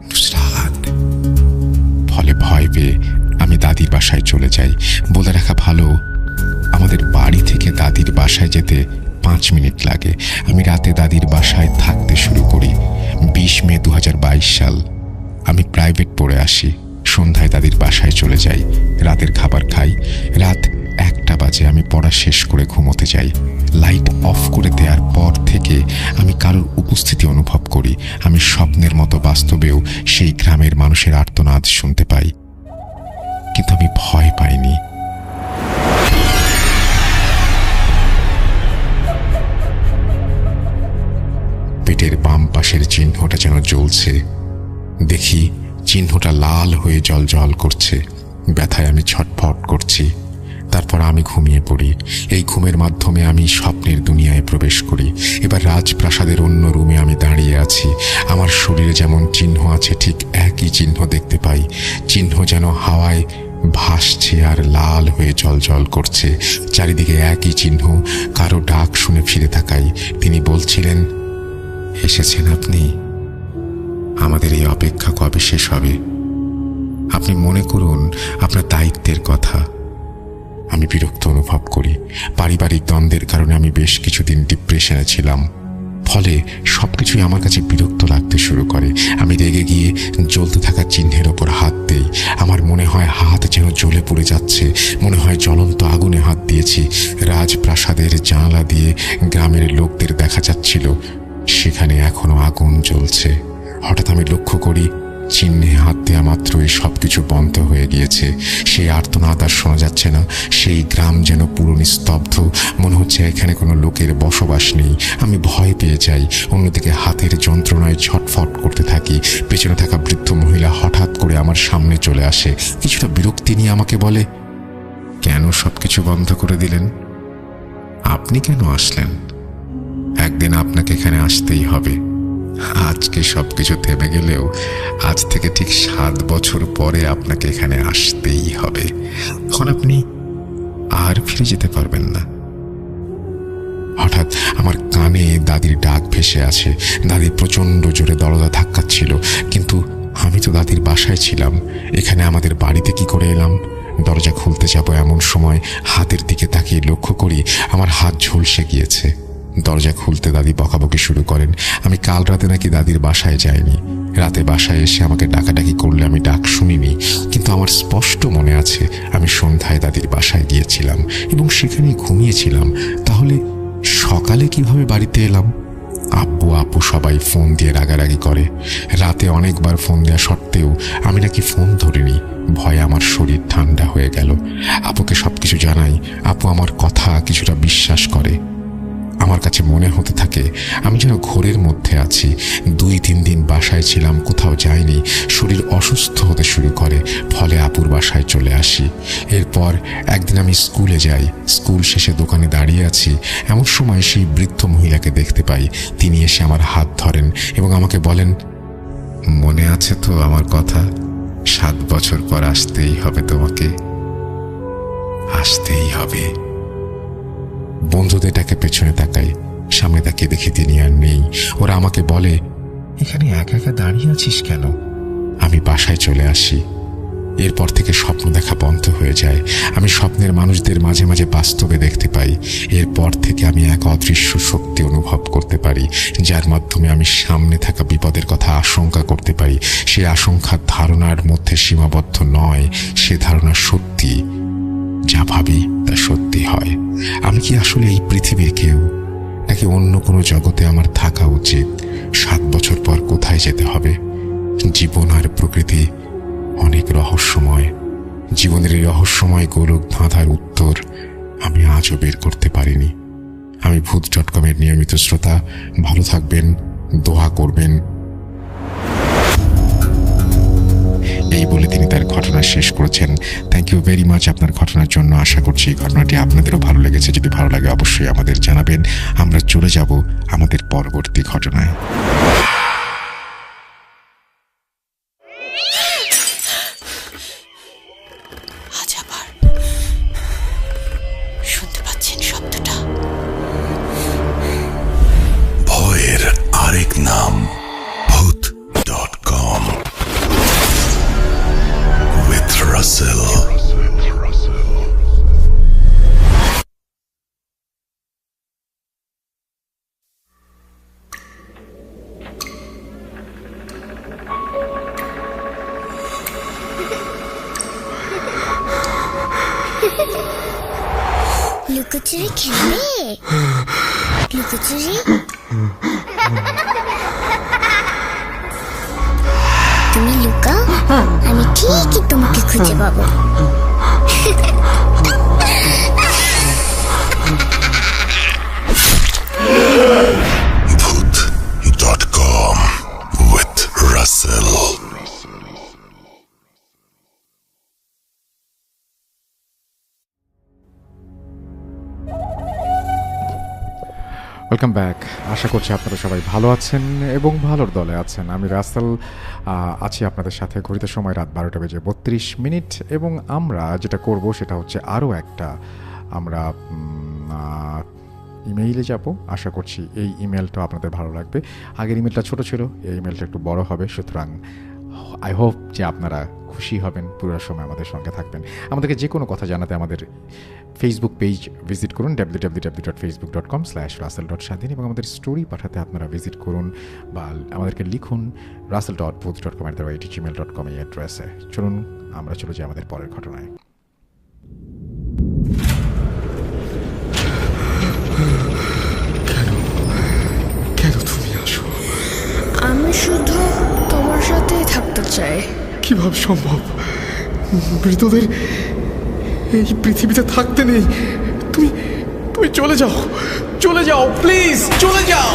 নুসরাত। ফলে ভয় পেয়ে আমি দাদির বাসায় চলে যাই। বলে রাখা ভালো, আমাদের বাড়ি থেকে দাদির বাসায় যেতে 5 মিনিট লাগে। আমি রাতে দাদির বাসায় থাকতে শুরু করি। 20 মে 2022 সাল। আমি প্রাইভেট পড়ে আসি। সন্ধ্যায় দাদির বাসায় চলে যাই, রাতের খাবার খাই। রাত 1টা বাজে। আমি পড়া শেষ করে ঘুমোতে যাই। লাইট অফ করে দেওয়ার পর থেকে আমি কারোর উপস্থিতি অনুভব করি। আমি স্বপ্নের মতো বাস্তবেও সেই গ্রামের মানুষের আর্তনাদ শুনতে পাই, কিন্তু আমি ভয় পাইনি। পেটের বাম পাশের চিহ্নটা যেন জ্বলছে। দেখি চিহ্নটা লাল হয়ে জ্বলজ্বল করছে। ব্যথায় আমি ছটফট করছি। তারপর আমি ঘুমিয়ে পড়ি। এই ঘুমের মাধ্যমে আমি স্বপ্নের দুনিয়ায় প্রবেশ করি। এবার রাজপ্রাসাদের অন্য রুমে আমি দাঁড়িয়ে আছি। আমার শরীরে যেমন চিহ্ন আছে ঠিক একই চিহ্ন দেখতে পাই। চিহ্ন যেন হাওয়ায় ভাসছে আর লাল হয়ে জ্বলজ্বল করছে। চারিদিকে একই চিহ্ন। কারো ডাক শুনে ফিরে তাকাই। তিনি বলছিলেন, এসেছেন আপনি? আমাদের এই অপেক্ষা কবে শেষ হবে? আপনি মনে করুন আপনার দায়িত্বের কথা। আমি বিরক্ত অনুভব করি। পারিবারিক দ্বন্দ্বের কারণে আমি বেশ কিছুদিন ডিপ্রেশনে ছিলাম। ফলে সব কিছুই আমার কাছে বিরক্ত লাগতে শুরু করে। আমি রেগে গিয়ে জ্বলতে থাকা চিহ্নের ওপর হাত দেই। আমার মনে হয় হাত যেন জ্বলে পড়ে যাচ্ছে, মনে হয় জ্বলন্ত আগুনে হাত দিয়েছি। রাজপ্রাসাদের জানালা দিয়ে গ্রামের লোকদের দেখা যাচ্ছিল, সেখানে এখনো আগুন জ্বলছে। হঠাৎ আমি লক্ষ্য করি চিহ্নে হাত দেওয়া মাত্রই সবকিছু বন্ধ হয়ে গিয়েছে। সেই আর্তনাদ আর শোনা যাচ্ছে না। সেই গ্রাম যেন পুরো নিস্তব্ধ, মনে হচ্ছে এখানে কোনো লোকের বসবাস নেই। আমি ভয় পেয়ে যাই। অন্যদিকে হাতের যন্ত্রণায় ছটফট করতে থাকি। পেছনে থাকা বৃদ্ধ মহিলা হঠাৎ করে আমার সামনে চলে আসে। কিছুটা বিরক্তি নিয়ে আমাকে বলে, কেন সবকিছু বন্ধ করে দিলেন? আপনি কেন আসলেন? একদিন আপনাকে এখানে আসতেই হবে। আজকে সবকিছু থেমে গেলেও আজ থেকে ঠিক 7 বছর পরে আপনাকে এখানে আসতেই হবে। তখন আপনি আর ফিরে যেতে পারবেন না। হঠাৎ আমার কানে দাদির ডাক ভেসে আসে। দাদি প্রচণ্ড জোরে দরজা ধাক্কাচ্ছিল, কিন্তু আমি তো দাদির বাসায় ছিলাম। এখানে আমাদের বাড়িতে কি করে এলাম? দরজা খুলতে যাব এমন সময় হাতের দিকে তাকিয়ে লক্ষ্য করি আমার হাত ঝলসে গিয়েছে। দরজা খুলতে দাদি বকাবকি শুরু করেন। আমি কাল রাতে নাকি দাদির বাসায় যাইনি। রাতে বাসায় এসে আমাকে ডাকাডাকি করলে আমি ডাক শুনিনি, কিন্তু আমার স্পষ্ট মনে আছে আমি সন্ধ্যায় দাদির বাসায় গিয়েছিলাম এবং সেখানেই ঘুমিয়েছিলাম। তাহলে সকালে কিভাবে বাড়িতে এলাম? আব্বু আপু সবাই ফোন দিয়ে রাগারাগি করে। রাতে অনেকবার ফোন দেওয়া সত্ত্বেও আমি নাকি ফোন ধরিনি। ভয়ে আমার শরীর ঠান্ডা হয়ে গেল। আপুকে সবকিছু জানাই। আপু আমার কথা কিছুটা বিশ্বাস করে। আমার কাছে মনে হতে থাকে আমি যেন ঘোরের মধ্যে আছি। 2-3 দিন বাসায় ছিলাম, কোথাও যাইনি। শরীর অসুস্থ হতে শুরু করে, ফলে আপুর বাসায় চলে আসি। এরপর একদিন আমি স্কুলে যাই। স্কুল শেষে দোকানে দাঁড়িয়ে আছি, এমন সময় সেই বৃদ্ধ মহিলাকে দেখতে পাই। তিনি এসে আমার হাত ধরেন এবং আমাকে বলেন, মনে আছে তো আমার কথা? 7 বছর পর আসতেই হবে তোমাকে, আসতেই হবে। বন্ধুদেরটাকে পেছনে তাকাই, সামনে তাকিয়ে দেখি তিনি আর নেই। ওরা আমাকে বলে, এখানে একা একা দাঁড়িয়ে আছিস কেন? আমি বাসায় চলে আসি। এরপর থেকে স্বপ্ন দেখা বন্ধ হয়ে যায়। আমি স্বপ্নের মানুষদের মাঝে মাঝে বাস্তবে দেখতে পাই। এরপর থেকে আমি এক অদৃশ্য শক্তি অনুভব করতে পারি, যার মাধ্যমে আমি সামনে থাকা বিপদের কথা আশঙ্কা করতে পারি। সে আশঙ্কার ধারণার মধ্যে সীমাবদ্ধ নয়, সে ধারণা সত্যি। যা ভাবি তা সত্যি হয়। আমি কি আসলে এই পৃথিবীর কেউ, নাকি অন্য কোনো জগতে আমার থাকা উচিত? 7 বছর পর কোথায় যেতে হবে? জীবন আর প্রকৃতি অনেক রহস্যময়। জীবনের এই রহস্যময় গোলক ধাঁধার উত্তর আমি আজও বের করতে পারিনি। আমি ভূত.com এর নিয়মিত শ্রোতা। ভালো থাকবেন, দোয়া করবেন। এই বলে তিনি তার ঘটনা শেষ করেছেন। থ্যাংক ইউ ভেরি মাচ আপনার ঘটনার জন্য। আশা করছি ঘটনাটি আপনাদেরও ভালো লেগেছে। যদি ভালো লাগে অবশ্যই আমাদের জানাবেন। আমরা চলে যাব আমাদের পরবর্তী ঘটনায়। আজ আবার শুনতে পাচ্ছেন শব্দটা? ভয়ের আরেক নাম ভূত.com with Russell. লুকোচুরি খেলবে? লুকোচুরি? তুমি লুকাও, আমি ঠিকই তোমাকে খুঁজে পাবো। Voot.com with Russell. Welcome back. আশা করছি আপনারা সবাই ভালো আছেন এবং ভালোর দলে আছেন। আমি রাসেল আছি আপনাদের সাথে। ঘড়িতে সময় রাত 12:32 এবং আমরা যেটা করব সেটা হচ্ছে আরও একটা আমরা ইমেইলে যাব। আশা করছি এই ইমেলটা আপনাদের ভালো লাগবে। আগের ইমেলটা ছোট ছিল, এই ইমেলটা একটু বড় হবে, সুতরাং আই হোপ যে আপনারা খুশি হবেন। পুরো সময় আমাদের সঙ্গে থাকবেন। আমাদেরকে যে কোনো কথা জানাতে আমাদের ফেসবুক পেজ ভিজিট করুন www.facebook.com/russell.স্বাধীন, এবং আমাদের স্টোরি পাঠাতে আপনারা ভিজিট করুন বা আমাদেরকে লিখুন russell.booth.com@gmail.com এই অ্যাড্রেসে। চলুন আমরা চলে যাই আমাদের পরের ঘটনায়। কেন তুমি আসো? আমি শুধু তোমার সাথেই থাকতে চাই। কিভাবে সম্ভব? মৃতদের এই পৃথিবীতে থাকতে নেই। তুমি তুমি চলে যাও, চলে যাও, প্লিজ চলে যাও।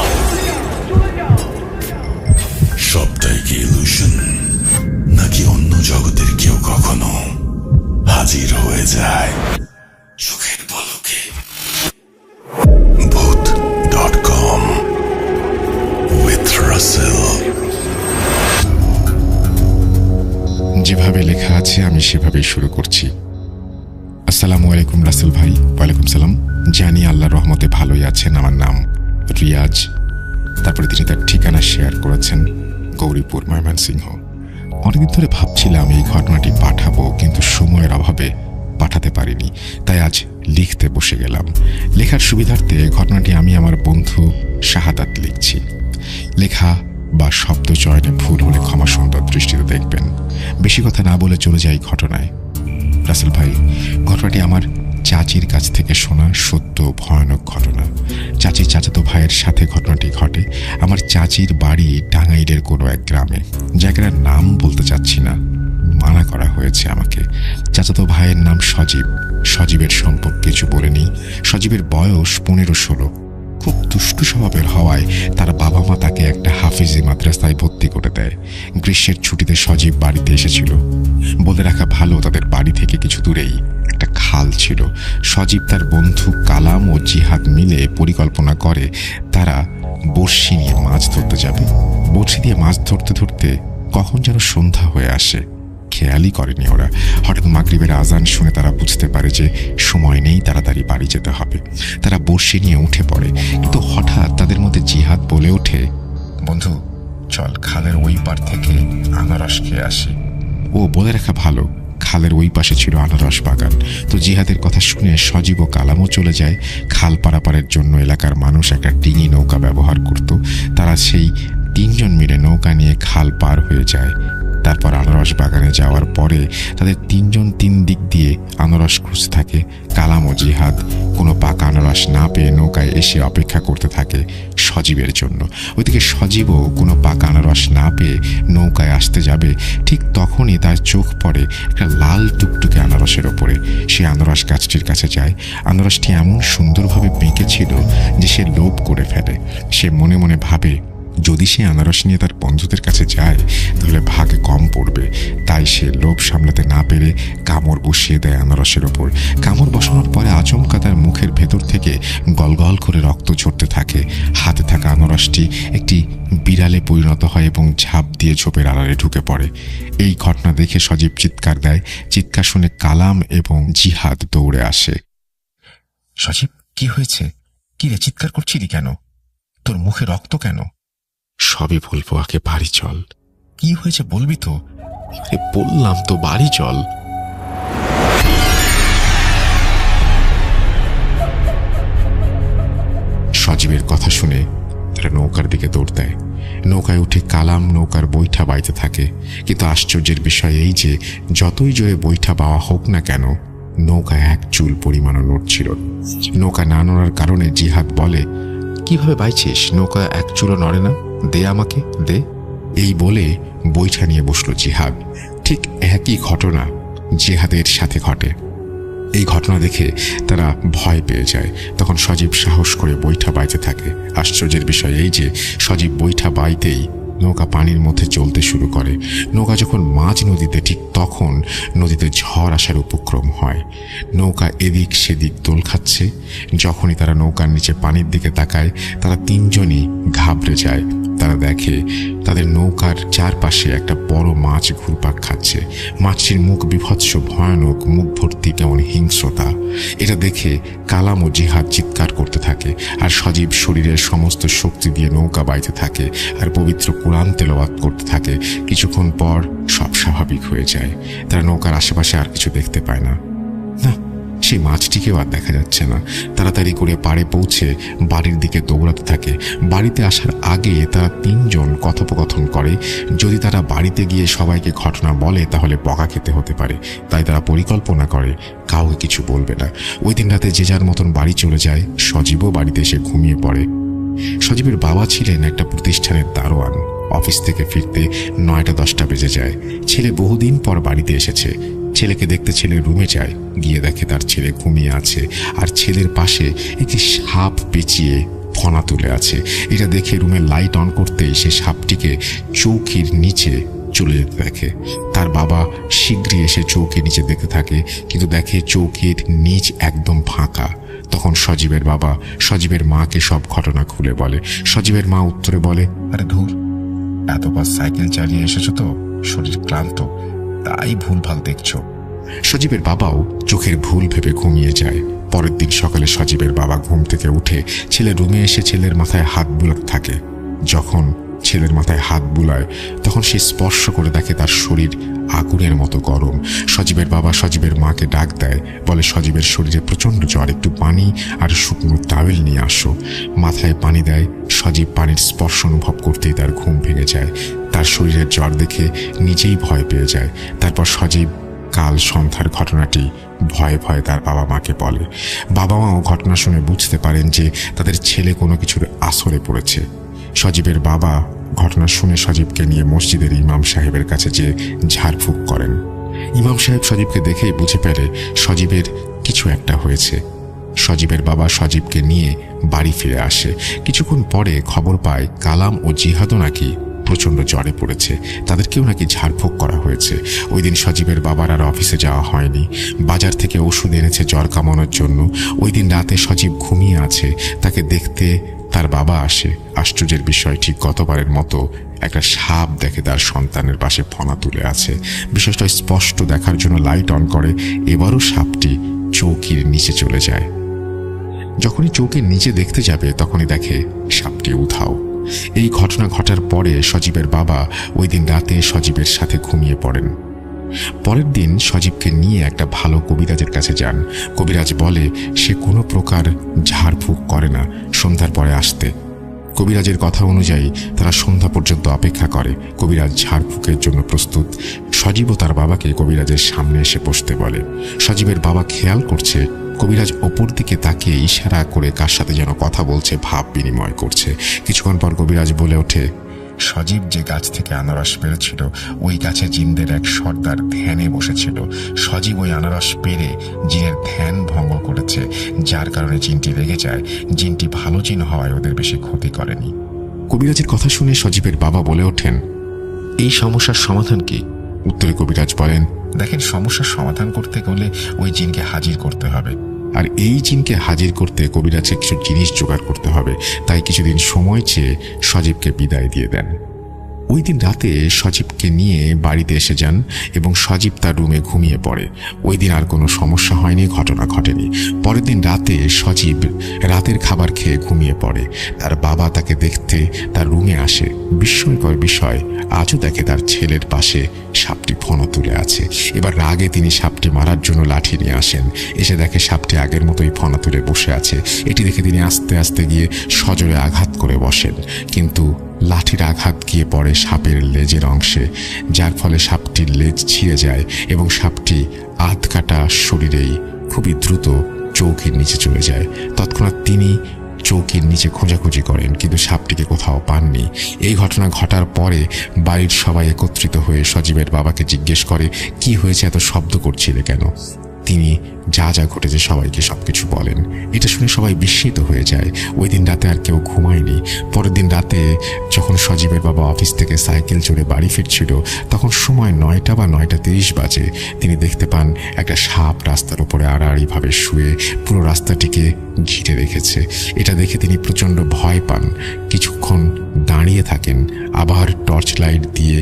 সবটাই কি ইলুশন, নাকি অন্য জগতের কেউ কখনো হাজির হয়ে যায় চোখের পলকে? Booth.com with Russell। যেভাবে লেখা আছে আমি সেভাবেই শুরু করছি। আসসালামু আলাইকুম রাসেল ভাই। ওয়ালাইকুম সালাম। জানি আল্লাহর রহমতে ভালোই আছেন। আমার নাম রিয়াজ। তারপরে তিনি তার ঠিকানা শেয়ার করেছেন, গৌরীপুর, ময়মনসিংহ। অনেকদিন ধরে ভাবছিলাম এই ঘটনাটি পাঠাবো, কিন্তু সময়ের অভাবে পাঠাতে পারিনি, তাই আজ লিখতে বসে গেলাম। লেখার সুবিধার্থে ঘটনাটি আমি আমার বন্ধু শাহাদাত লিখছি। লেখা বা শব্দ চয়নে ভুল হলে ক্ষমা সুন্দর দৃষ্টিতে দেখবেন। বেশি কথা না বলে চলে যাই ঘটনায়। রাসেল ভাই, ঘটনাটি আমার চাচির কাছ থেকে শোনা সত্য ভয়ানক ঘটনা। চাচির চাচাতো ভাইয়ের সাথে ঘটনাটি ঘটে। আমার চাচির বাড়ি টাঙ্গাইলের কোনো এক গ্রামে, জায়গার নাম বলতে চাচ্ছি না, মানা করা হয়েছে আমাকে। চাচাতো ভাইয়ের নাম সজীব। সজীবের সম্পর্কে কিছু বলে নিই। সজীবের বয়স 15-16। খুব দুষ্টু স্বভাবের হওয়ায় তার বাবা মা তাকে একটা হাফিজি মাদ্রাসায় ভর্তি করে দেয়। গ্রীষ্মের ছুটিতে সজীব বাড়িতে এসেছিল। বলে রাখা ভালো, তাদের বাড়ি থেকে কিছু দূরেই একটা খাল ছিল। সজীব তার বন্ধু কালাম ও জিহাদ মিলে পরিকল্পনা করে তারা বড়শি নিয়ে মাছ ধরতে যাবে। বড়শি দিয়ে মাছ ধরতে ধরতে কখন যেন সন্ধ্যা হয়ে আসে। খেয়ালই করেনি ওরা। হঠাৎ মাগরিবের আজান শুনে তারা বুঝতে পারে যে সময় নেই, তাড়াতাড়ি বাড়ি যেতে হবে। তারা বড়শি নিয়ে উঠে পড়ে, কিন্তু হঠাৎ তাদের মধ্যে জিহাদ বলে ওঠে, বন্ধু চল খালের ওই পার থেকে আনারস খেয়ে আসি। ও বলে রাখা ভালো, খালের ওই পাশে ছিল আনারস বাগান। তো জিহাদের কথা শুনে সজীব ও কালামও চলে যায়। খাল পারাপারের জন্য এলাকার মানুষ একটা ডিঙি নৌকা ব্যবহার করত। তারা সেই 3 জন মিলে নৌকা নিয়ে খাল পার হয়ে যায়। তারপর আনারস বাগানে যাওয়ার পরে তাদের 3 জন 3 দিক দিয়ে আনারস খুঁজতে থাকে। কালাম ও জিহাদ কোনো পাকা আনারস না পেয়ে নৌকায় এসে অপেক্ষা করতে থাকে সজীবের জন্য। ওইদিকে সজীবও কোনো পাকা আনারস না পেয়ে নৌকায় আসতে যাবে, ঠিক তখনই তার চোখ পড়ে একটা লাল টুকটুকে আনারসের ওপরে। সে আনারস গাছটির কাছে যায়। আনারসটি এমন সুন্দরভাবে পেকেছিল যে সে লোভ করে ফেলে। সে মনে মনে ভাবে, যদি সে আনারস নিয়ে তার বন্ধুদের কাছে যায় তাহলে ভাগে কম পড়বে। তাই সে লোভ সামলাতে না পেরে কামড় বসিয়ে দেয় আনারসের ওপর। কামড় বসানোর পরে আচমকা তার মুখের ভেতর থেকে গলগল করে রক্ত ঝরতে থাকে। হাতে থাকা আনারসটি একটি বিড়ালে পরিণত হয় এবং ঝাঁপ দিয়ে ঝোপের আড়ালে ঢুকে পড়ে। এই ঘটনা দেখে সজীব চিৎকার দেয়। চিৎকার শুনে কালাম এবং জিহাদ দৌড়ে আসে। সজীব, কি হয়েছে? কি রে, চিৎকার করছিলি কেন? তোর মুখে রক্ত কেন? সবই বলবো, আগে বাড়ি চল। কি হয়েছে বলবি তো? বললাম তো বাড়ি চল। সজীবের কথা শুনে তারা নৌকার দিকে দৌড় দেয়। নৌকায় উঠে কালাম নৌকার বৈঠা বাইতে থাকে। কিন্তু আশ্চর্যের বিষয় এই যে যতই জোরে বৈঠা বাওয়া হোক না কেন, নৌকায় এক চুল পরিমাণও নড়ছিল। নৌকা না নড়ার কারণে জিহাদ বলে, কিভাবে বাইছিস? নৌকা এক চুলও নড়ে না, দে আমাকে দে। এই বলে বৈঠা নিয়ে বসলো জিহাদ। ঠিক একই ঘটনা জিহাদের সাথে ঘটে। এই ঘটনা দেখে তারা ভয় পেয়ে যায়। তখন সজীব সাহস করে বৈঠা বাইতে থাকে। আশ্চর্যের বিষয় এই যে সজীব বৈঠা বাইতেই নৌকা পানির মধ্যে চলতে শুরু করে। নৌকা যখন মাঝ নদীতে, ঠিক তখন নদীতে ঝড় আসার উপক্রম হয়। নৌকা এদিক সেদিক দোল খাচ্ছে। যখনই তারা নৌকার নিচে পানির দিকে তাকায়, তারা 3 জনই ঘাবড়ে যায়। তারা দেখে তাদের নৌকার চারপাশে একটা বড় মাছ ঘুরপাক খাচ্ছে। মাছটির মুখ বিভৎস ভয়ানক, মুখ ভর্তি কেমন হিংস্রতা। এটা দেখে কালাম ও জিহাদ চিৎকার করতে থাকে, আর সজীব শরীরের সমস্ত শক্তি দিয়ে নৌকা বাইতে থাকে আর পবিত্র কোরআন তেলাওয়াত করতে থাকে। কিছুক্ষণ পর সব স্বাভাবিক হয়ে যায়। তারা নৌকার আশেপাশে আর কিছু দেখতে পায় না। সেই মাছটিকেও আর দেখা যাচ্ছে না। তাড়াতাড়ি করে পাড়ে পৌঁছে বাড়ির দিকে দৌড়াতে থাকে। বাড়িতে আসার আগে তারা 3 জন কথোপকথন করে। যদি তারা বাড়িতে গিয়ে সবাইকে ঘটনা বলে তাহলে বকা খেতে হতে পারে, তাই তারা পরিকল্পনা করে কাউকে কিছু বলবে না। ওই দিন রাতে যে যার মতন বাড়ি চলে যায়। সজীবও বাড়িতে এসে ঘুমিয়ে পড়ে। সজীবের বাবা ছিলেন একটা প্রতিষ্ঠানের দারোয়ান। অফিস থেকে ফিরতে 9টা-10টা বেজে যায়। ছেলে বহুদিন পর বাড়িতে এসেছে। ছেলেকে দেখতে ছেলে রুমে যায়। গিয়ে দেখে তার ছেলে ঘুমিয়ে আছে, আর ছেলের পাশে একটি সাপ পেঁচিয়ে ফনা তুলে আছে। এটা দেখে রুমে লাইট অন করতেই সে সাপটিকে চৌকির নিচে চলে যেতে দেখে। তার বাবা শীঘ্রই এসে চৌকির নিচে দেখতে থাকে, কিন্তু দেখে চৌকির নিচ একদম ফাঁকা। তখন সজীবের বাবা সজীবের মাকে সব ঘটনা খুলে বলে। সজীবের মা উত্তরে বলে, আরে ধুর, এতবার সাইকেল চালিয়ে এসেছো তো, শরীর ক্লান্ত, তাই ভুলভাল দেখছো। সজীবের বাবাও চোখের ভুল ভেবে ঘুমিয়ে যায়। পরের দিন সকালে সজীবের বাবা ঘুম থেকে উঠে ছেলের রুমে এসে ছেলের মাথায় হাত বুলাতে থাকে। যখন ছেলের মাথায় হাত বুলায় তখন সে স্পর্শ করে দেখে তার শরীর আগুনের মতো গরম। সজীবের বাবা সজীবের মাকে ডাক দেয়, বলে সজীবের শরীরে প্রচণ্ড জ্বর, একটু পানি আর শুকনো টাওয়েল নিয়ে আসো। মাথায় পানি দেয়। সজীব পানির স্পর্শ অনুভব করতেই তার ঘুম ভেঙে যায়। তার শরীরের জ্বর দেখে নিজেই ভয় পেয়ে যায়। তারপর সজীব কাল সন্ধ্যার ঘটনাটি ভয়ে ভয়ে তার বাবা মাকে বলে। বাবা মাও ঘটনা শুনে বুঝতে পারেন যে তাদের ছেলে কোনো কিছুর আসরে পড়েছে। সজীবের বাবা ঘটনা শুনে সজীবকে নিয়ে মসজিদের ইমাম সাহেবের কাছে যে ঝাড়ফুঁক করেন। ইমাম সাহেব সজীবকে দেখেই বুঝে পেলে সজীবের কিছু একটা হয়েছে। সজীবের বাবা সজীবকে নিয়ে বাড়ি ফিরে আসে। কিছুক্ষণ পরে খবর পায় কালাম ও জিহাদও নাকি প্রচণ্ড জ্বরে পড়েছে, তাদেরকেও নাকি ঝাড়ফুঁক করা হয়েছে। ওই দিন সজীবের বাবার আর অফিসে যাওয়া হয়নি। বাজার থেকে ওষুধ এনেছে জ্বর কামানোর জন্য। ওই দিন রাতে সজীব ঘুমিয়ে আছে। তাকে দেখতে তার বাবা আসে। আশ্চর্যের বিষয়, ঠিক গতবারের মতো একটা সাপ দেখে তার সন্তানের পাশে ফনা তুলে আছে। বিষয়টা স্পষ্ট দেখার জন্য লাইট অন করে। এবারও সাপটি চৌকির নিচে চলে যায়। যখনই চৌকির নিচে দেখতে যাবে তখনই দেখে সাপটি উধাও। এই ঘটনা ঘটার পরে সজীবের বাবা ওই দিন রাতে সজীবের সাথে ঘুমিয়ে পড়েন। পরের দিন সজীবকে নিয়ে একটা ভালো কবিরাজের কাছে যান। কবিরাজ বলে সে কোনো প্রকার ঝাড়ফুঁক করে না, সন্ধ্যার পরে আসতে। কবিরাজের কথা অনুযায়ী তারা সন্ধ্যা পর্যন্ত অপেক্ষা করে। কবিরাজ ঝাড়ফুঁকের জন্য প্রস্তুত। সজীবও তার বাবাকে কবিরাজের সামনে এসে বসতে বলে। সজীবের বাবা খেয়াল করছে কবিরাজ ওপর দিকে তাকিয়ে ইশারা করে কার সাথে যেন কথা বলছে, ভাব বিনিময় করছে। কিছুক্ষণ পর কবিরাজ বলে ওঠে, সজীব যে গাছ থেকে আনারস পেরেছিল ওই গাছে জিনদের এক সর্দার ধ্যানে বসেছিল। সজীব ওই আনারস পেরে জিনের ধ্যান ভঙ্গ করেছে, যার কারণে জিনটি রেগে যায়। জিনটি ভালো জিন হওয়ায় ওদের বেশি ক্ষতি করেনি। কবিরাজের কথা শুনে সজীবের বাবা বলে ওঠেন, এই সমস্যার সমাধান কি? উত্তরে কবিরাজ বলেন, দেখেন, সমস্যার সমাধান করতে গেলে ওই জিনকে হাজির করতে হবে, আর এই জিনকে হাজির করতে কবিরাজকে কিছু জিনিস জোগাড় করতে হবে। তাই কিছুদিন সময় চেয়ে সজীবকে বিদায় দিয়ে দেন। ওই দিন রাতে সজীবকে নিয়ে বাড়িতে এসে যান এবং সজীব তার রুমে ঘুমিয়ে পড়ে। ওই দিন আর কোনো সমস্যা হয়নি, ঘটনা ঘটেনি। পরের দিন রাতে সজীব রাতের খাবার খেয়ে ঘুমিয়ে পড়ে। তার বাবা তাকে দেখতে তার রুমে আসে। বিস্ময়কর বিষয়, আজও দেখে তার ছেলের পাশে সাপটি ফনা তুলে আছে। এবার রাগে তিনি সাপটি মারার জন্য লাঠি নিয়ে আসেন। এসে দেখে সাপটি আগের মতোই ফনা তুলে বসে আছে। এটি দেখে তিনি আস্তে আস্তে গিয়ে সজোরে আঘাত করে বসেন, কিন্তু লাঠির আঘাত গিয়ে পড়ে সাপের লেজের অংশে, যার ফলে সাপটির লেজ ছিঁড়ে যায় এবং সাপটি আধ কাটা শরীরেই খুবই দ্রুত চৌকির নিচে চলে যায়। তৎক্ষণাৎ তিনি চৌকির নিচে খোঁজাখুঁজি করেন, কিন্তু সাপটিকে কোথাও পাননি। এই ঘটনা ঘটার পরে বাড়ির সবাই একত্রিত হয়ে সজীবের বাবাকে জিজ্ঞেস করে, কি হয়েছে, এত শব্দ করছিলে কেন? তিনি যা যা ঘটেছে সবাইকে সবকিছু বলেন। এটা শুনে সবাই বিস্মিত হয়ে যায়। ওই দিন রাতে আর কেউ ঘুমায়নি। পরের দিন রাতে যখন সজীবের বাবা অফিস থেকে সাইকেল চড়ে বাড়ি ফিরছিল, তখন সময় 9টা বা 9:30 বাজে। তিনি দেখতে পান একটা সাপ রাস্তার উপরে আড়াআড়িভাবে শুয়ে পুরো রাস্তাটিকে ঘিরে রেখেছে। এটা দেখে তিনি প্রচণ্ড ভয় পান। কিছুক্ষণ দাঁড়িয়ে থাকেন, আবার টর্চ লাইট দিয়ে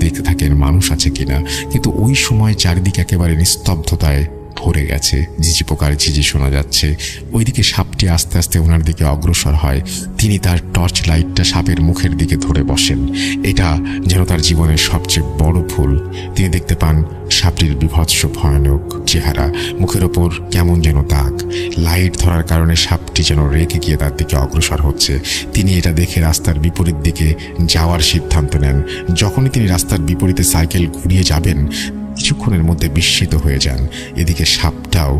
দেখতে থাকেন মানুষ আছে কিনা। কিন্তু ওই সময় চারিদিকে একেবারে নিস্তব্ধতায় ভরে গেছে, ঝিঝি পোকার ঝিঝি শোনা যাচ্ছে। ওইদিকে সাপটি আস্তে আস্তে ওনার দিকে অগ্রসর হয়। তিনি তার টর্চ লাইটটা সাপের মুখের দিকে ধরে বসেন। এটা যেন তার জীবনের সবচেয়ে বড় ভুল। তিনি দেখতে পান সাপটির বিভৎস ভয়ানক চেহারা, মুখের ওপর কেমন যেন দাগ। লাইট ধরার কারণে সাপটি যেন রেগে গিয়ে তার দিকে অগ্রসর হচ্ছে। তিনি এটা দেখে রাস্তার বিপরীত দিকে যাওয়ার সিদ্ধান্ত নেন। যখনই তিনি রাস্তার বিপরীতে সাইকেল ঘুরিয়ে যাবেন, কিছুক্ষণের মধ্যে বিস্মিত হয়ে যান। এদিকে সাপটাও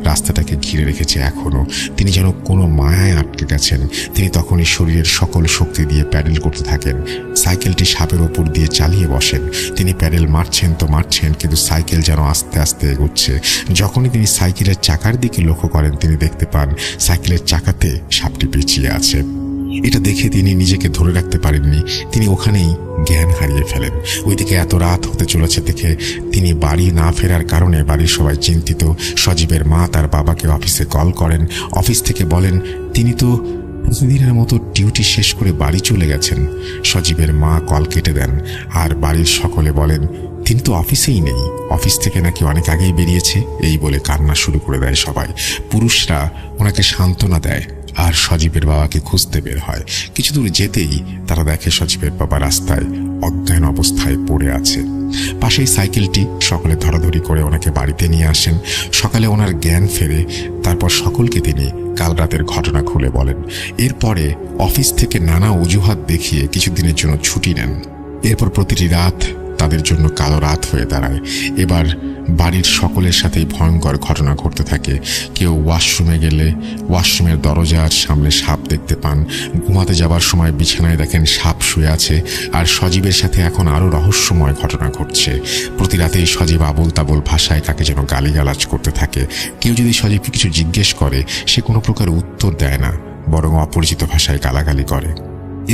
রাস্তাটাকে ঘিরে রেখেছে এখনো। তিনি যেন কোনো মায়ায় আটকে গেছেন। তিনি তখনই শরীরের সকল শক্তি দিয়ে প্যাডেল করতে থাকেন। সাইকেলটি সাপের ওপর দিয়ে চালিয়ে বসেন। তিনি প্যাডেল মারছেন তো মারছেন, কিন্তু সাইকেল যেন আস্তে আস্তে এগোচ্ছে। যখনই তিনি সাইকেলের চাকার দিকে লক্ষ্য করেন, তিনি দেখতে পান সাইকেলের চাকাতে সাপটি পেঁচিয়ে আছে। এটা দেখে তিনি নিজেকে ধরে রাখতে পারেননি। তিনি ওখানেই জ্ঞান হারিয়ে ফেলেন। ওইদিকে এত রাত হতে চলেছে দেখে তিনি বাড়ি না ফেরার কারণে বাড়ির সবাই চিন্তিত। সজীবের মা তার বাবাকে অফিসে কল করেন। অফিস থেকে বলেন তিনি তো প্রতিদিনের মতো ডিউটি শেষ করে বাড়ি চলে গেছেন। সজীবের মা কল কেটে দেন, আর বাড়ির সকলে বলেন তিনি তো অফিসেই নেই, অফিস থেকে নাকি অনেক আগেই বেরিয়েছে। এই বলে কান্না শুরু করে দেয় সবাই। পুরুষরা ওনাকে সান্ত্বনা দেয়, আর সজীবের বাবাকে খুঁজতে বের হয়। কিছু দূর যেতেই তারা দেখে সজীবের বাবা রাস্তায় অজ্ঞান অবস্থায় পড়ে আছে। পাশেই সাইকেলটি। সকলে ধরাধরি করে ওনাকে বাড়িতে নিয়ে আসেন। সকালে ওনার জ্ঞান ফেরে। তারপর সকলকে তিনি কাল রাতের ঘটনা খুলে বলেন। এরপরে অফিস থেকে নানা অজুহাত দেখিয়ে কিছুদিনের জন্য ছুটি নেন। এরপর প্রতিটি রাত তাদের জন্য কালো রাত হয়ে দাঁড়ায়। এবার বাড়ির সকলের সাথেই ভয়ঙ্কর ঘটনা ঘটতে থাকে। কেউ ওয়াশরুমে গেলে ওয়াশরুমের দরজার সামনে সাপ দেখতে পান। ঘুমাতে যাবার সময় বিছানায় দেখেন সাপ শুয়ে আছে। আর সজীবের সাথে এখন আরও রহস্যময় ঘটনা ঘটছে। প্রতি রাতেই সজীব আবোল তাবোল ভাষায় তাকে যেন গালিগালাজ করতে থাকে। কেউ যদি সজীবকে কিছু জিজ্ঞেস করে, সে কোনো প্রকার উত্তর দেয় না, বরং অপরিচিত ভাষায় গালাগালি করে।